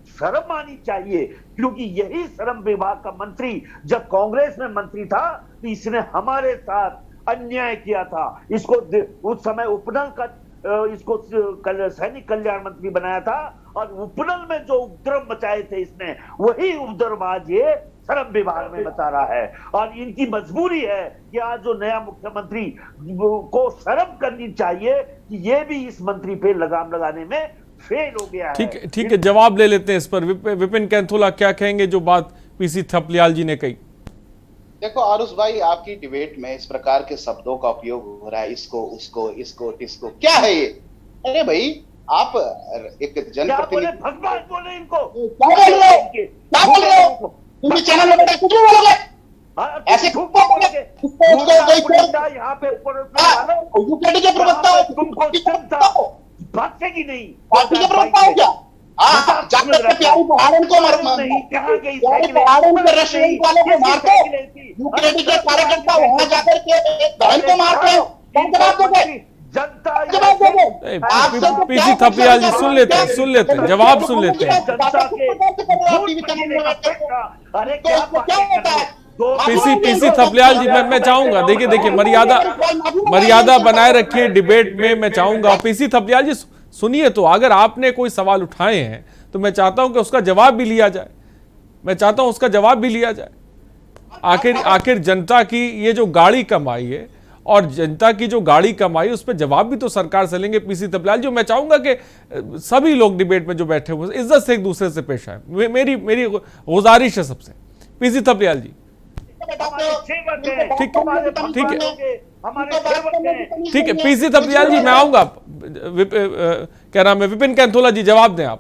शर्म आनी चाहिए, क्योंकि यही श्रम विभाग का मंत्री जब कांग्रेस में मंत्री था तो इसने हमारे साथ अन्याय किया था। इसको उस समय उपनल का इसको सैनिक कल्याण मंत्री बनाया था और उपनल में जो उपद्रव मचाए थे इसने, वही उपद्रवबाज ये श्रम विभाग में बता रहा है। और इनकी मजबूरी है कि आज जो नया मुख्यमंत्री को शर्म करनी चाहिए कि ये भी इस मंत्री पे लगाम लगाने में फेल हो गया है। ठीक है, जवाब ले लेते हैं इस पर। विपिन कैंथोला क्या कहेंगे जो बात पीसी थपलियाल जी ने कही? देखो आरुष भाई, आपकी डिबेट में इस प्रकार के शब्दों का उपयोग हो रहा है, इसको उसको इसको इसको, क्या है ये? अरे भाई, आप एक जनप्रतिनिधि भगवान बोले इनको, क्या बोल रहे हो? तुम चैनल में कुछ बोलोगे ऐसे यहाँ पे यूपीडी के प्रवक्ता हो, तुमको भागते की नहीं, पार्टी के प्रवक्ता हो क्या? जाकर प्यारी पहाड़ों को पहाड़ों के रेस्टोरेंट वालों को मारते हो, यूपीडी के कार्यकर्ता वहां जाकर के बहन को मारते हो, क्या जवाब दोगे? पीसी थपलियाल जी सुन लेते हैं, जवाब सुन लेते हैं। पीसी थपलियाल जी, मैं चाहूंगा, देखिए मर्यादा बनाए रखिए डिबेट में, मैं चाहूंगा। पीसी थपलियाल जी सुनिए, तो अगर आपने कोई सवाल उठाए हैं तो मैं चाहता हूं कि उसका जवाब भी लिया जाए। आखिर जनता की ये जो गाड़ी कमाई है और जनता की जो गाड़ी कमाई, उस पर जवाब भी तो सरकार से लेंगे। पीसी थपलियाल जी, मैं चाहूंगा कि सभी लोग डिबेट में जो बैठे हुए इज्जत से एक दूसरे से पेश आए, मेरी गुजारिश है सबसे। पीसी थपलियाल जी, ठीक है। पीसी थपलियाल जी, मैं आऊंगा। क्या नाम है? विपिन कैंथोला जी, जवाब दें आप।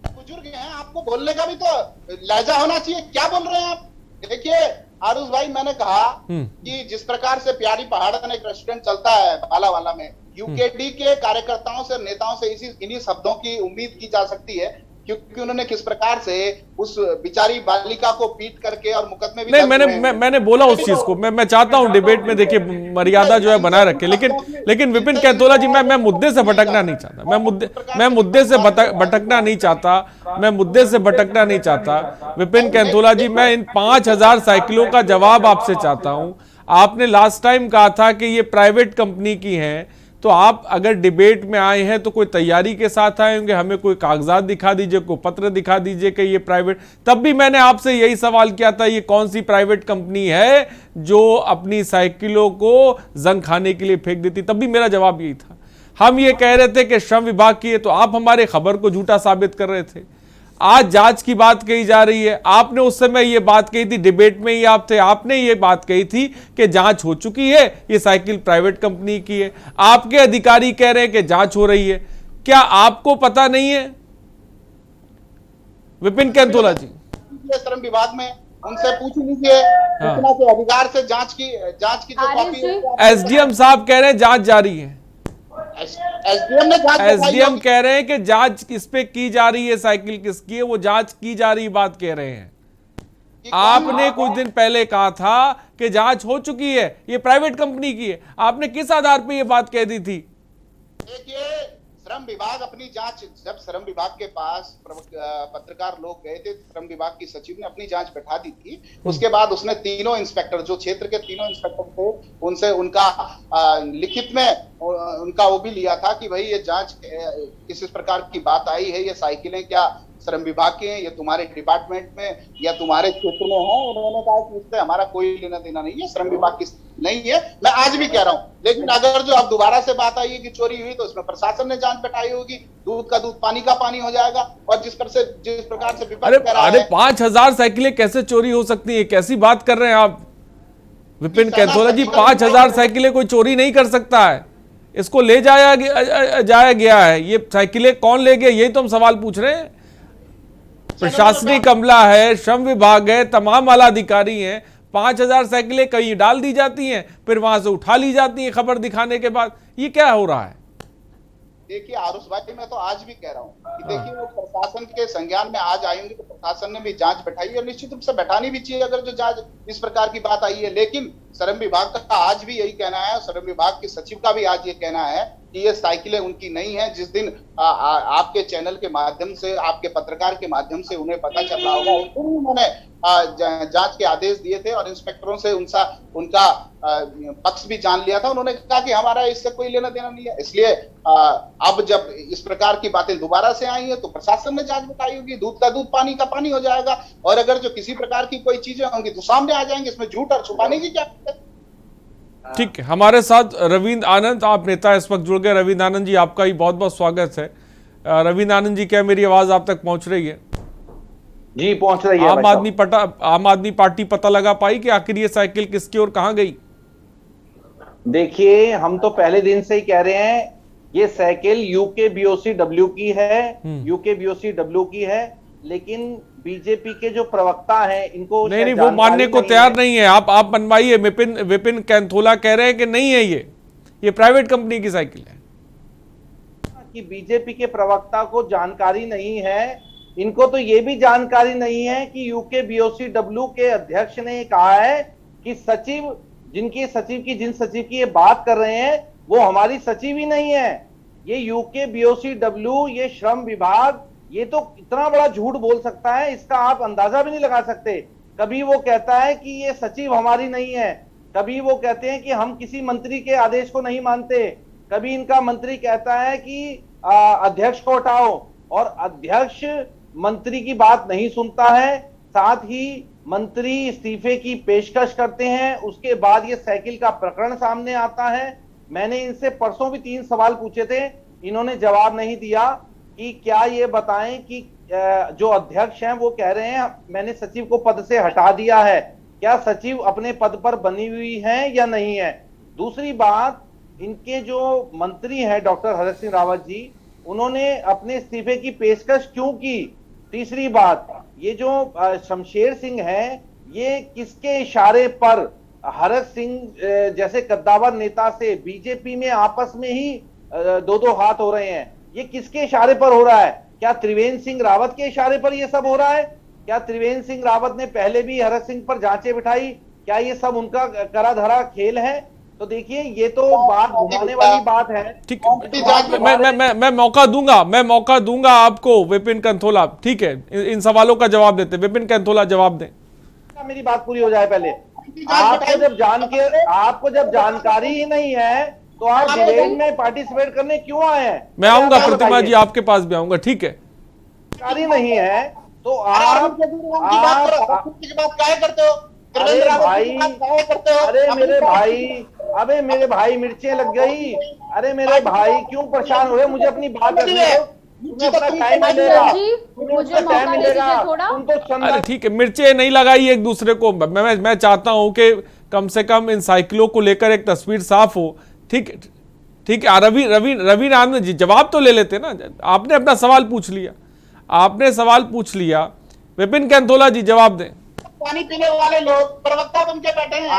बुजुर्ग हैं, आपको बोलने का भी तो लहजा होना चाहिए। क्या बोल रहे हैं आप? देखिए, आरुष भाई, मैंने कहा कि जिस प्रकार से प्यारी पहाड़न एक रेस्टोरेंट चलता है बालावाला में, यूकेडी के कार्यकर्ताओं से, नेताओं से इन्हीं शब्दों की उम्मीद की जा सकती है, क्योंकि उन्होंने किस प्रकार से उस बेचारी बालिका को पीट करके और मुकदमे भी नहीं, मैंने बोला उस चीज को। मैं चाहता हूं डिबेट में देखिए मर्यादा जो है बनाए रखे, लेकिन विपिन कैंथोला जी, मैं मुद्दे से भटकना नहीं चाहता, मैं मुद्दे से भटकना नहीं चाहता, मैं मुद्दे से भटकना नहीं चाहता। विपिन कैंथोला जी, मैं इन 5000 साइकिलों का जवाब आपसे चाहता हूं। आपने लास्ट टाइम कहा था कि ये प्राइवेट कंपनी की हैं, तो आप अगर डिबेट में आए हैं तो कोई तैयारी के साथ आए होंगे, हमें कोई कागजात दिखा दीजिए, कोई पत्र दिखा दीजिए कि ये प्राइवेट। तब भी मैंने आपसे यही सवाल किया था, ये कौन सी प्राइवेट कंपनी है जो अपनी साइकिलों को जंग खाने के लिए फेंक देती, तब भी मेरा जवाब यही था। हम ये कह रहे थे कि श्रम विभाग की है, तो आप हमारे खबर को झूठा साबित कर रहे थे। आज जांच की बात कही जा रही है, आपने उस समय ये बात कही थी, डिबेट में ही आप थे, आपने ये बात कही थी कि जांच हो चुकी है, ये साइकिल प्राइवेट कंपनी की है। आपके अधिकारी कह रहे हैं कि जांच हो रही है। क्या आपको पता नहीं है विपिन कैंथोला जी? श्रम विभाग में उनसे पूछ लीजिए, सूचना के अधिकार से जांच की जो कॉपी। एसडीएम साहब कह रहे हैं जांच जारी है। एसडीएम कह रहे हैं कि जांच किस पे की जा रही है, साइकिल किसकी है, वो जांच की जा रही बात कह रहे हैं। आपने कुछ दिन पहले कहा था कि जांच हो चुकी है, ये प्राइवेट कंपनी की है। आपने किस आधार पे ये बात कह दी थी? देखिए, श्रम विभाग अपनी जांच, जब श्रम विभाग के पास पत्रकार लोग गए थे, श्रम विभाग की सचिव ने अपनी जांच बैठा दी थी। उसके बाद उसने तीनों इंस्पेक्टर, जो क्षेत्र के तीनों इंस्पेक्टर थे, उनसे उनका लिखित में उनका वो भी लिया था कि भाई ये जांच किस प्रकार की बात आई है, ये साइकिलें क्या श्रम विभाग की हैं, ये तुम्हारे डिपार्टमेंट में या तुम्हारे क्षेत्र में है। उन्होंने कहा कि इससे हमारा कोई लेना देना नहीं है, श्रम विभाग की नहीं है। मैं आज भी कह रहा हूं, लेकिन अगर जो अब दोबारा से बात आई है कि चोरी हुई, तो इसमें प्रशासन ने जांच बैठाई होगी, दूध का दूध पानी का पानी हो जाएगा। और जिस प्रकार से अरे 5000 साइकिलें कैसे चोरी हो सकती है? कैसी बात कर रहे हैं आप विपिन कैंथोला जी? 5000 साइकिलें कोई चोरी नहीं कर सकता है। इसको ले जाया गया है, ये साइकिलें कौन ले गया, यही तो हम सवाल पूछ रहे हैं। प्रशासनिक अमला है, श्रम विभाग है, तमाम आला अधिकारी हैं। 5000 साइकिलें कहीं डाल दी जाती हैं, फिर वहां से उठा ली जाती हैं खबर दिखाने के बाद। ये क्या हो रहा है? देखिए आरुष भाई, मैं तो आज भी कह रहा हूँ कि देखिए, वो प्रशासन के संज्ञान में आज आएंगे तो प्रशासन ने भी जांच बैठाई और निश्चित रूप से बैठानी भी चाहिए अगर जो जांच इस प्रकार की बात आई है। लेकिन श्रम विभाग का आज भी यही कहना है, श्रम विभाग के सचिव का भी आज ये कहना है कि ये साइकिलें उनकी नहीं है। जिस दिन आपके चैनल के माध्यम से, आपके पत्रकार के माध्यम से उन्हें पता चल रहा होगा, उस दिन उन्होंने जांच के आदेश दिए थे और इंस्पेक्टरों से उनका पक्ष भी जान लिया था। उन्होंने कहा कि हमारा इससे कोई लेना देना नहीं है। इसलिए अब जब इस प्रकार की बातें दोबारा से आई है तो प्रशासन ने जांच बताई होगी, दूध का दूध पानी का पानी हो जाएगा। और अगर जो किसी प्रकार की कोई चीजें होंगी तो सामने आ जाएंगे, इसमें झूठ और छुपाने की क्या। ठीक है, हमारे साथ रविंद्र आनंद, आप नेता इस वक्त जुड़ गए। रविंद्र आनंद जी, आपका ही बहुत बहुत स्वागत है। रविंद्र आनंद जी, क्या मेरी आवाज आप तक पहुंच रही है? जी पहुंच रही है। आम आदमी पार्टी पता लगा पाई कि आखिर ये साइकिल किसकी और कहां गई? देखिए, हम तो पहले दिन से ही कह रहे हैं ये साइकिल यूके बीओसीडब्ल्यू की है, यूके बीओसीडब्ल्यू की है। लेकिन बीजेपी के जो प्रवक्ता हैं, इनको नहीं, वो मानने को तैयार नहीं है। आप मनवाइए। विपिन कैंथोला कह रहे हैं कि नहीं है, ये प्राइवेट कंपनी की साइकिल है। कि बीजेपी के प्रवक्ता को जानकारी नहीं है, इनको तो ये भी जानकारी नहीं है कि यूके बीओसीडब्ल्यू के अध्यक्ष ने कहा है कि सचिव, जिन सचिव की ये बात कर रहे हैं, वो हमारी सचिव ही नहीं है। ये यूके बीओसीडब्ल्यू, ये श्रम विभाग, ये तो इतना बड़ा झूठ बोल सकता है, इसका आप अंदाजा भी नहीं लगा सकते। कभी वो कहता है कि ये सचिव हमारी नहीं है, कभी वो कहते हैं कि हम किसी मंत्री के आदेश को नहीं मानते, कभी इनका मंत्री कहता है कि अध्यक्ष को हटाओ, और अध्यक्ष मंत्री की बात नहीं सुनता है। साथ ही मंत्री इस्तीफे की पेशकश करते हैं, उसके बाद ये साइकिल का प्रकरण सामने आता है। मैंने इनसे परसों भी 3 सवाल पूछे थे, इन्होंने जवाब नहीं दिया कि क्या ये बताएं कि जो अध्यक्ष हैं वो कह रहे हैं मैंने सचिव को पद से हटा दिया है, क्या सचिव अपने पद पर बनी हुई हैं या नहीं है। दूसरी बात, इनके जो मंत्री हैं डॉक्टर हरक सिंह रावत जी, उन्होंने अपने इस्तीफे की पेशकश क्यों की। तीसरी बात, ये जो शमशेर सिंह हैं, ये किसके इशारे पर हरक सिंह जैसे कद्दावर नेता से बीजेपी में आपस में ही दो दो हाथ हो रहे हैं? ये किसके इशारे पर हो रहा है? क्या त्रिवेंद्र सिंह रावत के इशारे पर ये सब हो रहा है? क्या त्रिवेंद्र सिंह रावत ने पहले भी हरक सिंह पर जांचें बिठाई? क्या ये सब उनका करा धरा खेल है? तो देखिए, ये तो बात घुमाने वाली बात है। ठीक है, मैं मौका दूंगा आपको विपिन कंथोला। ठीक है, इन सवालों का जवाब देते। विपिन कंथोला जवाब दें। मेरी बात पूरी हो जाए पहले। आपको जब जानकारी ही नहीं है तो आप डिबेट में पार्टिसिपेट करने क्यों आए हैं? मैं आऊंगा प्रतिमा जी, आपके पास भी आऊंगा। ठीक है, जानकारी नहीं है तो आप क्या करते हो? अरे भाई, अबे मेरे भाई मिर्चें लग गई। अरे मेरे भाई क्यों परेशान हो रहे? मुझे अपनी बात रखने दो। तुम्हें अपना टाइम मिलेगा, तुम तो अरे ठीक है, मिर्चें नहीं लगाई एक दूसरे को। मैं चाहता हूं कि कम से कम इन साइकिलों को लेकर एक तस्वीर साफ हो। ठीक है। रवि आनंद जी जवाब तो ले लेते ना। आपने अपना सवाल पूछ लिया। विपिन कंथोला जी जवाब दें। पानी पीने वाले लोग प्रवक्ता बन के बैठे हैं।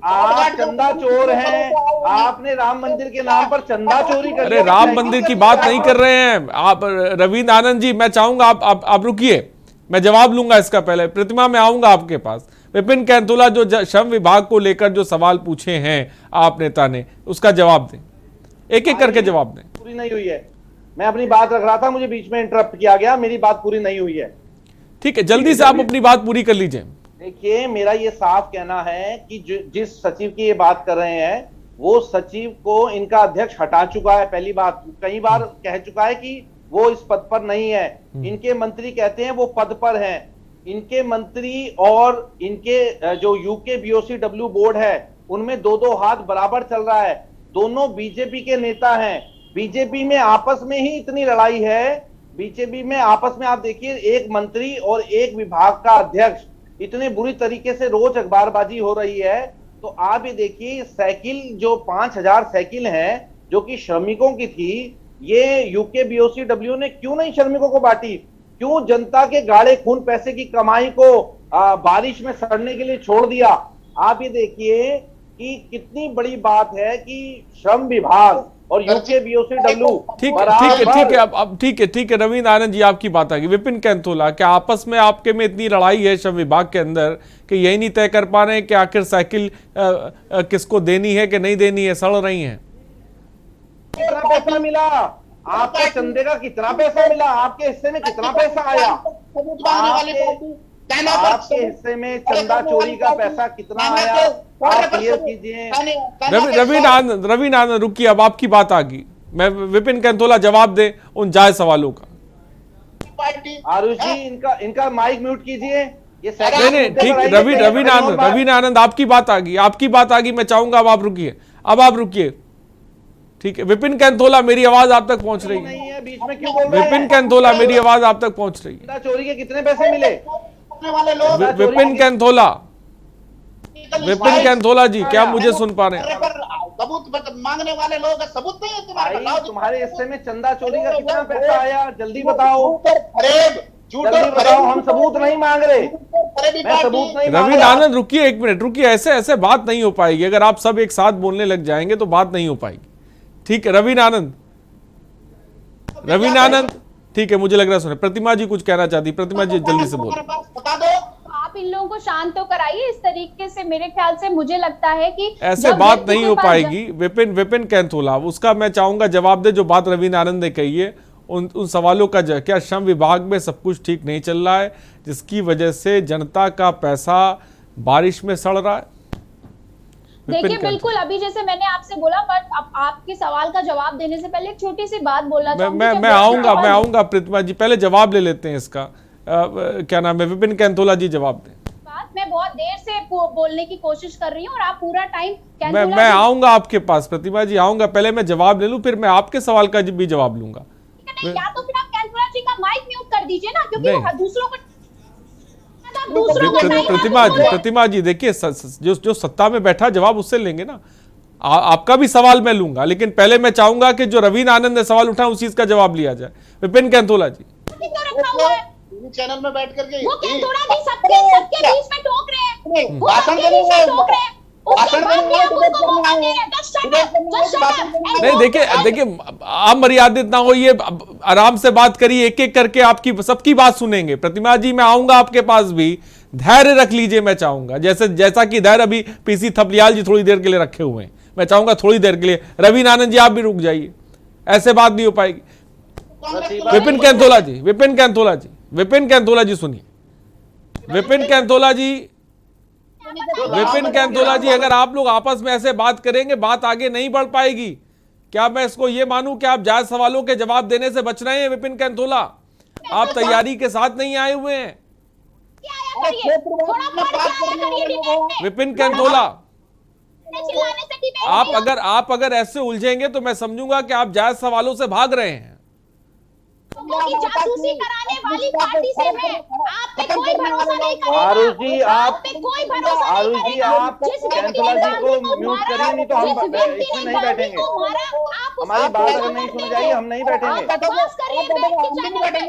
आप चंदा चोर हैं। आपने राम मंदिर के नाम पर चंदा चोरी कर। अरे राम मंदिर की बात नहीं कर रहे हैं आप। रवींद्र आनंद जी, मैं चाहूंगा आप रुकिए, मैं जवाब लूंगा इसका। पहले प्रतिमा, मैं आऊंगा आपके पास। विपिन कंथोला जो श्रम विभाग को लेकर जो सवाल पूछे हैं आप नेता ने, उसका जवाब दें। एक एक करके जवाब दें। पूरी नहीं हुई है। मैं अपनी बात रख रहा था, मुझे बीच में इंटरप्ट किया गया। मेरी बात पूरी नहीं हुई है। ठीक है, जल्दी से आप अपनी बात पूरी कर लीजिए। देखिए, मेरा ये साफ कहना है कि जिस सचिव की ये बात कर रहे हैं, वो सचिव को इनका अध्यक्ष हटा चुका है। पहली बात, कई बार कह चुका है कि वो इस पद पर नहीं है। इनके मंत्री कहते हैं वो पद पर हैं। इनके मंत्री और इनके जो यूके बीओसीडब्ल्यू बोर्ड है, उनमें दो दो हाथ बराबर चल रहा है। दोनों बीजेपी के नेता हैं। बीजेपी में आपस में ही इतनी लड़ाई है। बीजेपी में आपस में आप देखिए, एक मंत्री और एक विभाग का अध्यक्ष, इतने बुरी तरीके से रोज अखबारबाजी हो रही है। तो आप ये देखिए, साइकिल जो 5000 साइकिल हैं जो कि श्रमिकों की थी, ये यूके बीओसीडब्ल्यू ने क्यों नहीं श्रमिकों को बांटी? क्यों जनता के गाढ़े खून पैसे की कमाई को बारिश में सड़ने के लिए छोड़ दिया? आप ये देखिए कि कितनी बड़ी बात है कि श्रम विभाग और यूके बीओसीडब्ल्यू। ठीक है रवींद्र आनंद जी, आपकी बात आ गई। विपिन कंथोला, क्या आपस में आपके में इतनी लड़ाई है श्रम विभाग के अंदर कि यही नहीं तय कर पा रहे हैं कि आखिर साइकिल किसको देनी है कि नहीं देनी है? सड़ रही हैं। कितना पैसा मिला आपको? चंदे का कितना पैसा मिला? आपके हिस्से में कितना पैसा आया? आपके हिस्से में चंदा चोरी का पैसा कितना आया? आप क्लियर कीजिए। रवींद्र आनंद रुकिए, अब आपकी बात आ गई। मैं विपिन कंथोला जवाब दे उन जायज सवालों का। आरुष जी, इनका माइक म्यूट कीजिए। नहीं, ठीक। रवींद्र आनंद, आपकी बात आ गई। मैं चाहूंगा अब आप रुकिए। ठीक है, विपिन कंथोला, मेरी आवाज आप तक पहुंच रही है? बीच में क्यों बोल रहे हैं? विपिन कंथोला, मेरी आवाज आप तक पहुंच रही है? चोरी के कितने पैसे मिले? विपिन कंथोला जी, क्या मुझे सुन पा रहे हैं? सबूत मांगने वाले लोग, सबूत नहीं है तुम्हारे? तुम्हारे हिस्से में चंदा चोरी का कितना पैसा आया? जल्दी बताओ, जल्दी बताओ। हम सबूत नहीं मांग रहे, मैं सबूत नहीं। रवींद्र आनंद रुकिए, एक मिनट रुकिए। ऐसे बात नहीं हो पाएगी। अगर आप सब एक साथ बोलने लग जाएंगे तो बात नहीं हो पाएगी। ठीक है, रवींद्र आनंद, ठीक है, मुझे लग रहा है सुने। प्रतिमा जी कुछ कहना चाहती। प्रतिमा जी जल्दी से बोलो। आप इन लोगों को शांत तो कराइए। इस तरीके से मेरे ख्याल से मुझे लगता है कि ऐसे बात नहीं हो पाएगी। विपिन कंथोला, उसका मैं चाहूंगा जवाब दे जो बात रवींद्र आनंद ने कही है। उन सवालों का क्या श्रम विभाग में सब कुछ ठीक नहीं चल रहा है जिसकी वजह से जनता का पैसा बारिश में सड़ रहा है? देखिए, बिल्कुल अभी जैसे मैंने आपसे बोला, बट अब आपके सवाल का जवाब देने से पहले एक छोटी सी बात बोलना चाहूंगी। मैं आऊंगा प्रतिमा जी, पहले जवाब ले लेते हैं इसका। क्या नाम है? विपिन कंथोला जी जवाब दें। मैं बहुत देर से बोलने की कोशिश कर रही हूँ और आप पूरा टाइम। मैं आऊंगा आपके पास प्रतिमा जी, आऊंगा। पहले मैं जवाब ले लूं, फिर मैं आपके सवाल का भी जवाब लूंगा। या तो फिर आप कंथोला जी का माइक म्यूट कर दीजिए ना, क्योंकि दूसरों को प्रतिमा जी देखिए, जो सत्ता में बैठा जवाब उससे लेंगे ना। आपका भी सवाल मैं लूंगा, लेकिन पहले मैं चाहूंगा कि जो रवींद्र आनंद ने सवाल उठाया उस चीज का जवाब लिया जाए। विपिन कंथोला जी, चैनल में बैठ करके वो कंथोला जी सबके बीच में टोक रहे नहीं, भाषण देने नहीं, देखिए आप मर्यादित ना हो, ये आराम से बात करिए, एक एक करके आपकी सबकी बात सुनेंगे। प्रतिमा जी मैं आऊंगा आपके पास भी, धैर्य रख लीजिए, मैं चाहूंगा जैसा कि धैर्य अभी पीसी थपलियाल जी थोड़ी देर के लिए रखे हुए हैं, मैं चाहूंगा थोड़ी देर के लिए रवीन आनंद जी आप भी रुक जाइए, ऐसे बात नहीं हो पाएगी। विपिन कैंथोला जी सुनिए, विपिन कैंथोला जी अगर आप लोग आपस में ऐसे बात करेंगे बात आगे नहीं बढ़ पाएगी। क्या मैं इसको ये मानूं कि आप जायज सवालों के जवाब देने से बच रहे हैं? विपिन कैंथोला, आप तैयारी के साथ नहीं आए हुए हैं। विपिन कैंथोला, आप अगर ऐसे उलझेंगे तो मैं समझूंगा कि आप जायज सवालों से भाग रहे हैं। जासूसी कराने वाली पार्टी से मैं आप पे कोई भरोसा नहीं करेगा। आरुष जी आप कैंथोला जी को म्यूट करिए, नहीं तो हम इसमें नहीं बैठेंगे। हमारी बात अगर नहीं सुनी जाएगी हम नहीं बैठेंगे।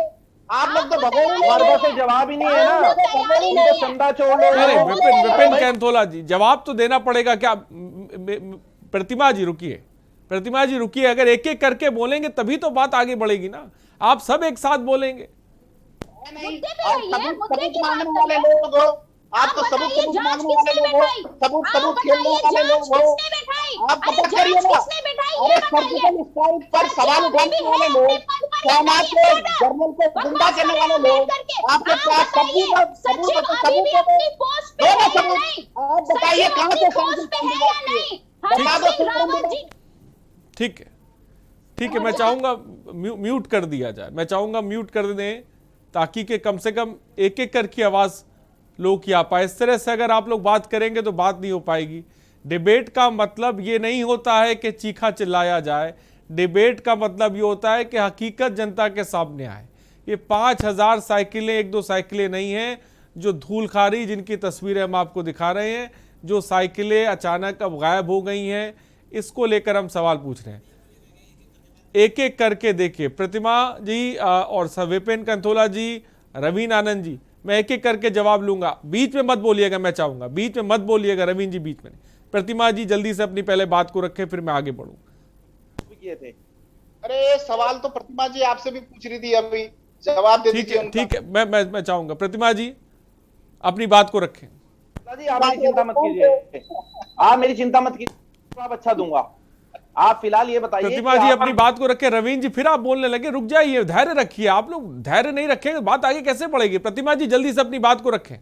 आप लोग तो हमारे पास तो जवाब ही नहीं है ना, तो चंदा छोड़ लो। विपिन कैंथोला जी जवाब तो देना पड़ेगा। क्या प्रतिमा जी रुकिए, अगर एक एक करके बोलेंगे तभी तो बात आगे बढ़ेगी ना, आप सब एक साथ बोलेंगे। सबूत मांगने वाले लोग हो, आप तो सबूत मांगने वाले लोग हो, सबूत खेलने वाले लोग हो, आप पता करिए ना। अरे सर्जिकल स्ट्राइक पर सवाल उठाने वाले लोग, सेना के जर्नल को गुंडा करने वाले लोग, आपके पास सबूत आप बताइए कहां से ठीक है, मैं चाहूंगा म्यूट कर दिया जाए, म्यूट कर दें ताकि के कम से कम एक एक करके आवाज लोग की आ पाए। इस तरह से अगर आप लोग बात करेंगे तो बात नहीं हो पाएगी। डिबेट का मतलब ये नहीं होता है कि चीखा चिल्लाया जाए, डिबेट का मतलब ये होता है कि हकीकत जनता के सामने आए। ये 5000 साइकिलें एक दो साइकिलें नहीं हैं जो धूल खा रही, जिनकी तस्वीरें हम आपको दिखा रहे हैं, जो साइकिलें अचानक अब गायब हो गई हैं, इसको लेकर हम सवाल पूछ रहे हैं। एक एक करके देखिए, प्रतिमा जी और विपिन कैंथोला जी, रवीन आनंद जी, मैं एक एक करके जवाब लूंगा, बीच में मत बोलिएगा, मैं चाहूंगा बीच में मत बोलिएगा। रवीन जी बीच में, प्रतिमा जी जल्दी से अपनी पहले बात को रखें, फिर मैं आगे बढ़ूं। अरे सवाल तो प्रतिमा जी आपसे भी पूछ रही थी, अभी जवाब दे दीजिए। ठीक है, मैं चाहूंगा प्रतिमा जी अपनी बात को रखें। आप मेरी चिंता मत कीजिए, आप मेरी चिंता मत कीजिए, जवाब अच्छा दूंगा। आप फिलहाल ये बताइए। प्रतिमा जी अपनी बात को रखें। रवीन जी फिर आप बोलने लगे, रुक जाइए, धैर्य रखिए। आप लोग धैर्य नहीं रखेंगे बात आगे कैसे बढ़ेगी? प्रतिमा जी जल्दी से अपनी बात को रखें।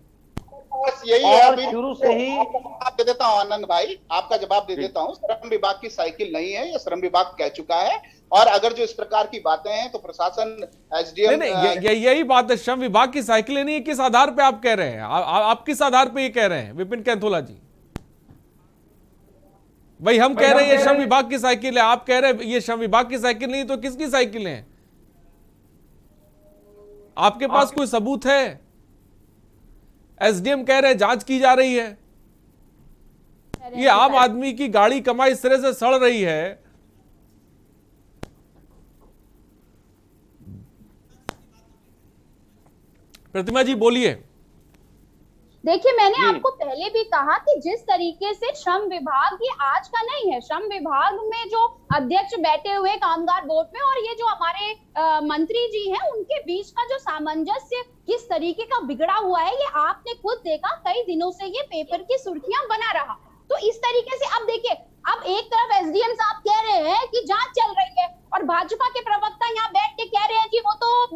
बस यही है, शुरू से ही जवाब दे देता हूं आनंद भाई, आपका जवाब दे देता हूं। श्रम विभाग की साइकिल नहीं है, ये श्रम विभाग कह चुका है। और अगर जो इस प्रकार की बातें हैं तो प्रशासन एसडीएम यही बात है, श्रम विभाग की साइकिलें नहीं, किस आधार पे आप कह रहे हैं? आप किस आधार पे ये कह रहे हैं विपिन कैंथोला जी? भाई हम कह रहे हैं ये श्रम विभाग की साइकिल है, आप कह रहे हैं ये श्रम विभाग की साइकिल नहीं, तो किसकी साइकिल है? आपके पास कोई सबूत है? एसडीएम कह रहे हैं जांच की जा रही है। ये आम आदमी की गाड़ी कमाई इस तरह से सड़ रही है। प्रतिमा जी बोलिए। देखिए, मैंने आपको पहले भी कहा कि जिस तरीके से श्रम विभाग ये आज का नहीं है, श्रम विभाग में जो अध्यक्ष बैठे हुए कामगार बोर्ड में और ये जो हमारे मंत्री जी हैं, उनके बीच का जो सामंजस्य किस तरीके का बिगड़ा हुआ है, ये आपने खुद देखा। कई दिनों से ये पेपर की सुर्खियां बना रहा। तो इस तरीके से अब देखिए, अब एक तरफ एसडीएम साहब कह रहे हैं कि जांच चल रही है और भाजपा के प्रवक्ता यहाँ बैठ के कह रहे हैं कि वो तो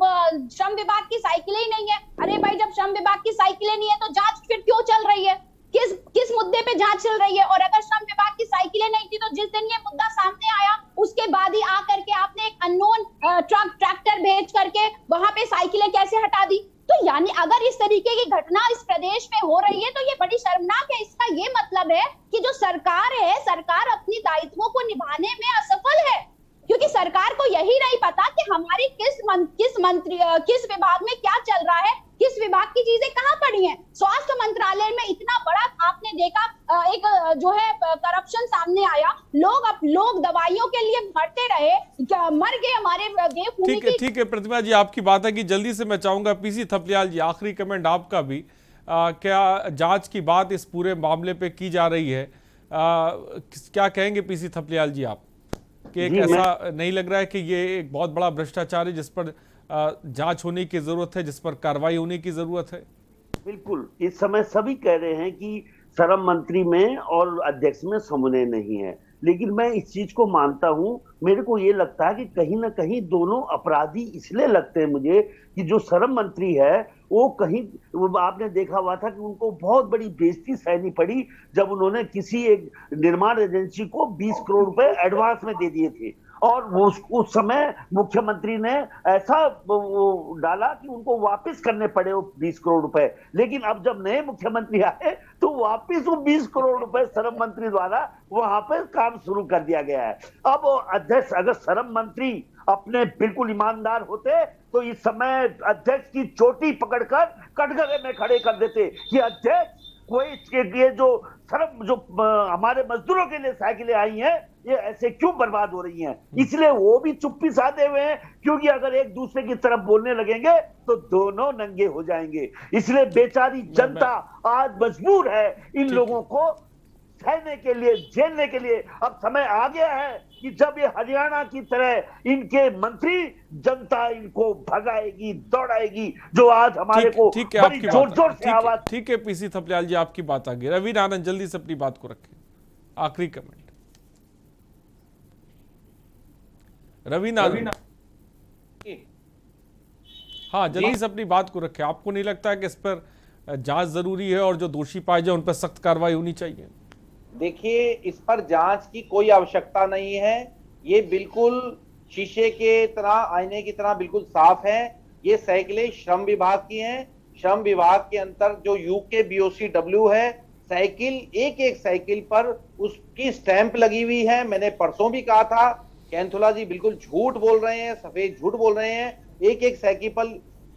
श्रम विभाग की साइकिलें ही नहीं है। अरे भाई, जब श्रम विभाग की साइकिलें नहीं है तो जांच फिर क्यों चल रही है? किस मुद्दे पे जांच चल रही है? और अगर श्रम विभाग की साइकिलें नहीं थी तो जिस दिन ये मुद्दा सामने आया उसके बाद ही आकर के आपने एक अननोन ट्रैक्टर भेज करके वहां पे साइकिलें कैसे हटा दी? तो यानी अगर इस तरीके की घटना इस प्रदेश में हो रही है तो ये बड़ी शर्मनाक है। इसका ये मतलब है कि जो सरकार है, सरकार अपनी दायित्वों को निभाने में असफल है, क्योंकि सरकार को यही नहीं पता कि हमारी किस विभाग में क्या चल रहा है, किस विभाग की चीजें कहां पड़ी हैं। स्वास्थ्य मंत्रालय में इतना बड़ा आपने देखा एक जो है करप्शन सामने आया, लोग दवाइयों के लिए मरते रहे, मर गए हमारे देवभूमि। ठीक है प्रतिमा जी, आपकी बात है कि जल्दी से मैं चाहूंगा पीसी थपलियाल जी आखिरी कमेंट आपका भी। क्या जांच की बात इस पूरे मामले पे की जा रही है? क्या कहेंगे पीसी थपलियाल जी आप कि एक ऐसा नहीं लग रहा है कि ये एक बहुत बड़ा भ्रष्टाचार है जिस पर जांच होने की जरूरत है, जिस पर कार्रवाई होने की जरूरत है? बिल्कुल, इस समय सभी कह रहे हैं कि श्रम मंत्री में और अध्यक्ष में समन्वय नहीं है, लेकिन मैं इस चीज को मानता हूं। मेरे को ये लगता है कि कहीं ना कहीं दोनों अपराधी इसलिए लगते हैं मुझे कि जो श्रम मंत्री है वो कहीं, आपने देखा हुआ था कि उनको बहुत बड़ी बेइज्जती सहनी पड़ी जब उन्होंने किसी एक निर्माण एजेंसी को 20 करोड़ रुपए एडवांस में दे दिए थे, और वो उस समय मुख्यमंत्री ने ऐसा वो डाला कि उनको वापस करने पड़े वो 20 करोड़ रुपए। लेकिन अब जब नए मुख्यमंत्री आए तो वापस वो 20 करोड़ रुपए श्रम मंत्री द्वारा वहां पर काम शुरू कर दिया गया है। अब अध्यक्ष, अगर श्रम मंत्री अपने बिल्कुल ईमानदार होते तो इस समय अध्यक्ष की चोटी पकड़कर कटघरे में खड़े कर देते कि अध्यक्ष, कोई ये जो श्रम, जो हमारे मजदूरों के लिए साइकिलें आई हैं, ये ऐसे क्यों बर्बाद हो रही हैं? इसलिए वो भी चुप्पी साधे हुए हैं, क्योंकि अगर एक दूसरे की तरफ बोलने लगेंगे तो दोनों नंगे हो जाएंगे। इसलिए बेचारी जनता आज मजबूर है इन लोगों को सहने के लिए, झेलने के लिए। अब समय आ गया है कि जब ये हरियाणा की तरह इनके मंत्री, जनता इनको भगाएगी, दौड़ाएगी, जो आज हमारे को बड़ी जोर-जोर से आवाज। ठीक है पीसी थपलियाल जी, आपकी बात आ गई। रवीन आनंद जल्दी से अपनी बात को रखें, आखिरी कमेंट। रवीन आनंद, हाँ जल्दी से अपनी बात को रखें। आपको नहीं लगता है कि इस पर जांच जरूरी है और जो दोषी पाए जाए उन पर सख्त कार्रवाई होनी चाहिए? देखिए, इस पर जांच की कोई आवश्यकता नहीं है। ये बिल्कुल शीशे के तरह, आईने की तरह बिल्कुल साफ है। ये साइकिलें श्रम विभाग की हैं। श्रम विभाग के अंतर जो यूके बीओसीडब्ल्यू है, साइकिल, एक एक साइकिल पर उसकी स्टैंप लगी हुई है। मैंने परसों भी कहा था, कैंथोला जी बिल्कुल झूठ बोल रहे हैं, सफेद झूठ बोल रहे हैं। एक एक साइकिल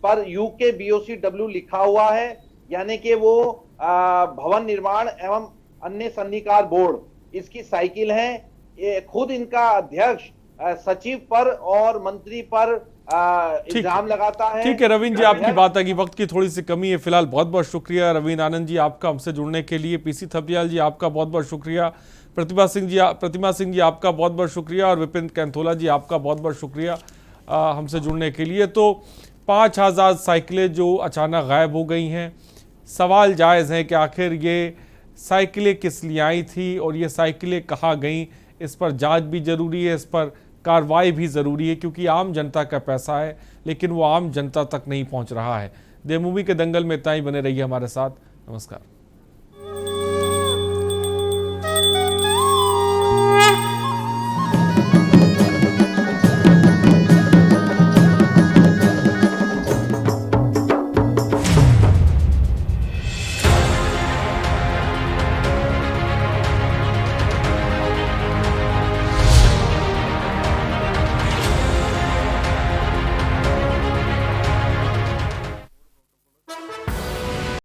पर यूके बीओसीडब्ल्यू लिखा हुआ है, यानी कि वो भवन निर्माण एवं अन्य सन्निकार बोर्ड इसकी साइकिल है। ये खुद इनका अध्यक्ष सचिव पर और मंत्री पर इल्जाम लगाता है। ठीक है रवीन जी, आपकी बात आगे, वक्त की थोड़ी सी कमी है फिलहाल। बहुत बहुत शुक्रिया रवीन आनंद जी आपका हमसे जुड़ने के लिए। पीसी थपलियाल जी आपका बहुत बहुत शुक्रिया। प्रतिमा सिंह जी आपका बहुत बहुत शुक्रिया, और विपिन कैंथोला जी आपका बहुत बहुत शुक्रिया हमसे जुड़ने के लिए। तो 5000 साइकिलें जो अचानक गायब हो गई हैं, सवाल जायज़ है कि आखिर ये साइकिलें किस लिए आई थी और ये साइकिलें कहाँ गईं। इस पर जांच भी ज़रूरी है, इस पर कार्रवाई भी ज़रूरी है, क्योंकि आम जनता का पैसा है लेकिन वो आम जनता तक नहीं पहुँच रहा है। देवभूमि के दंगल में इतना ही, बने रहिए हमारे साथ। नमस्कार।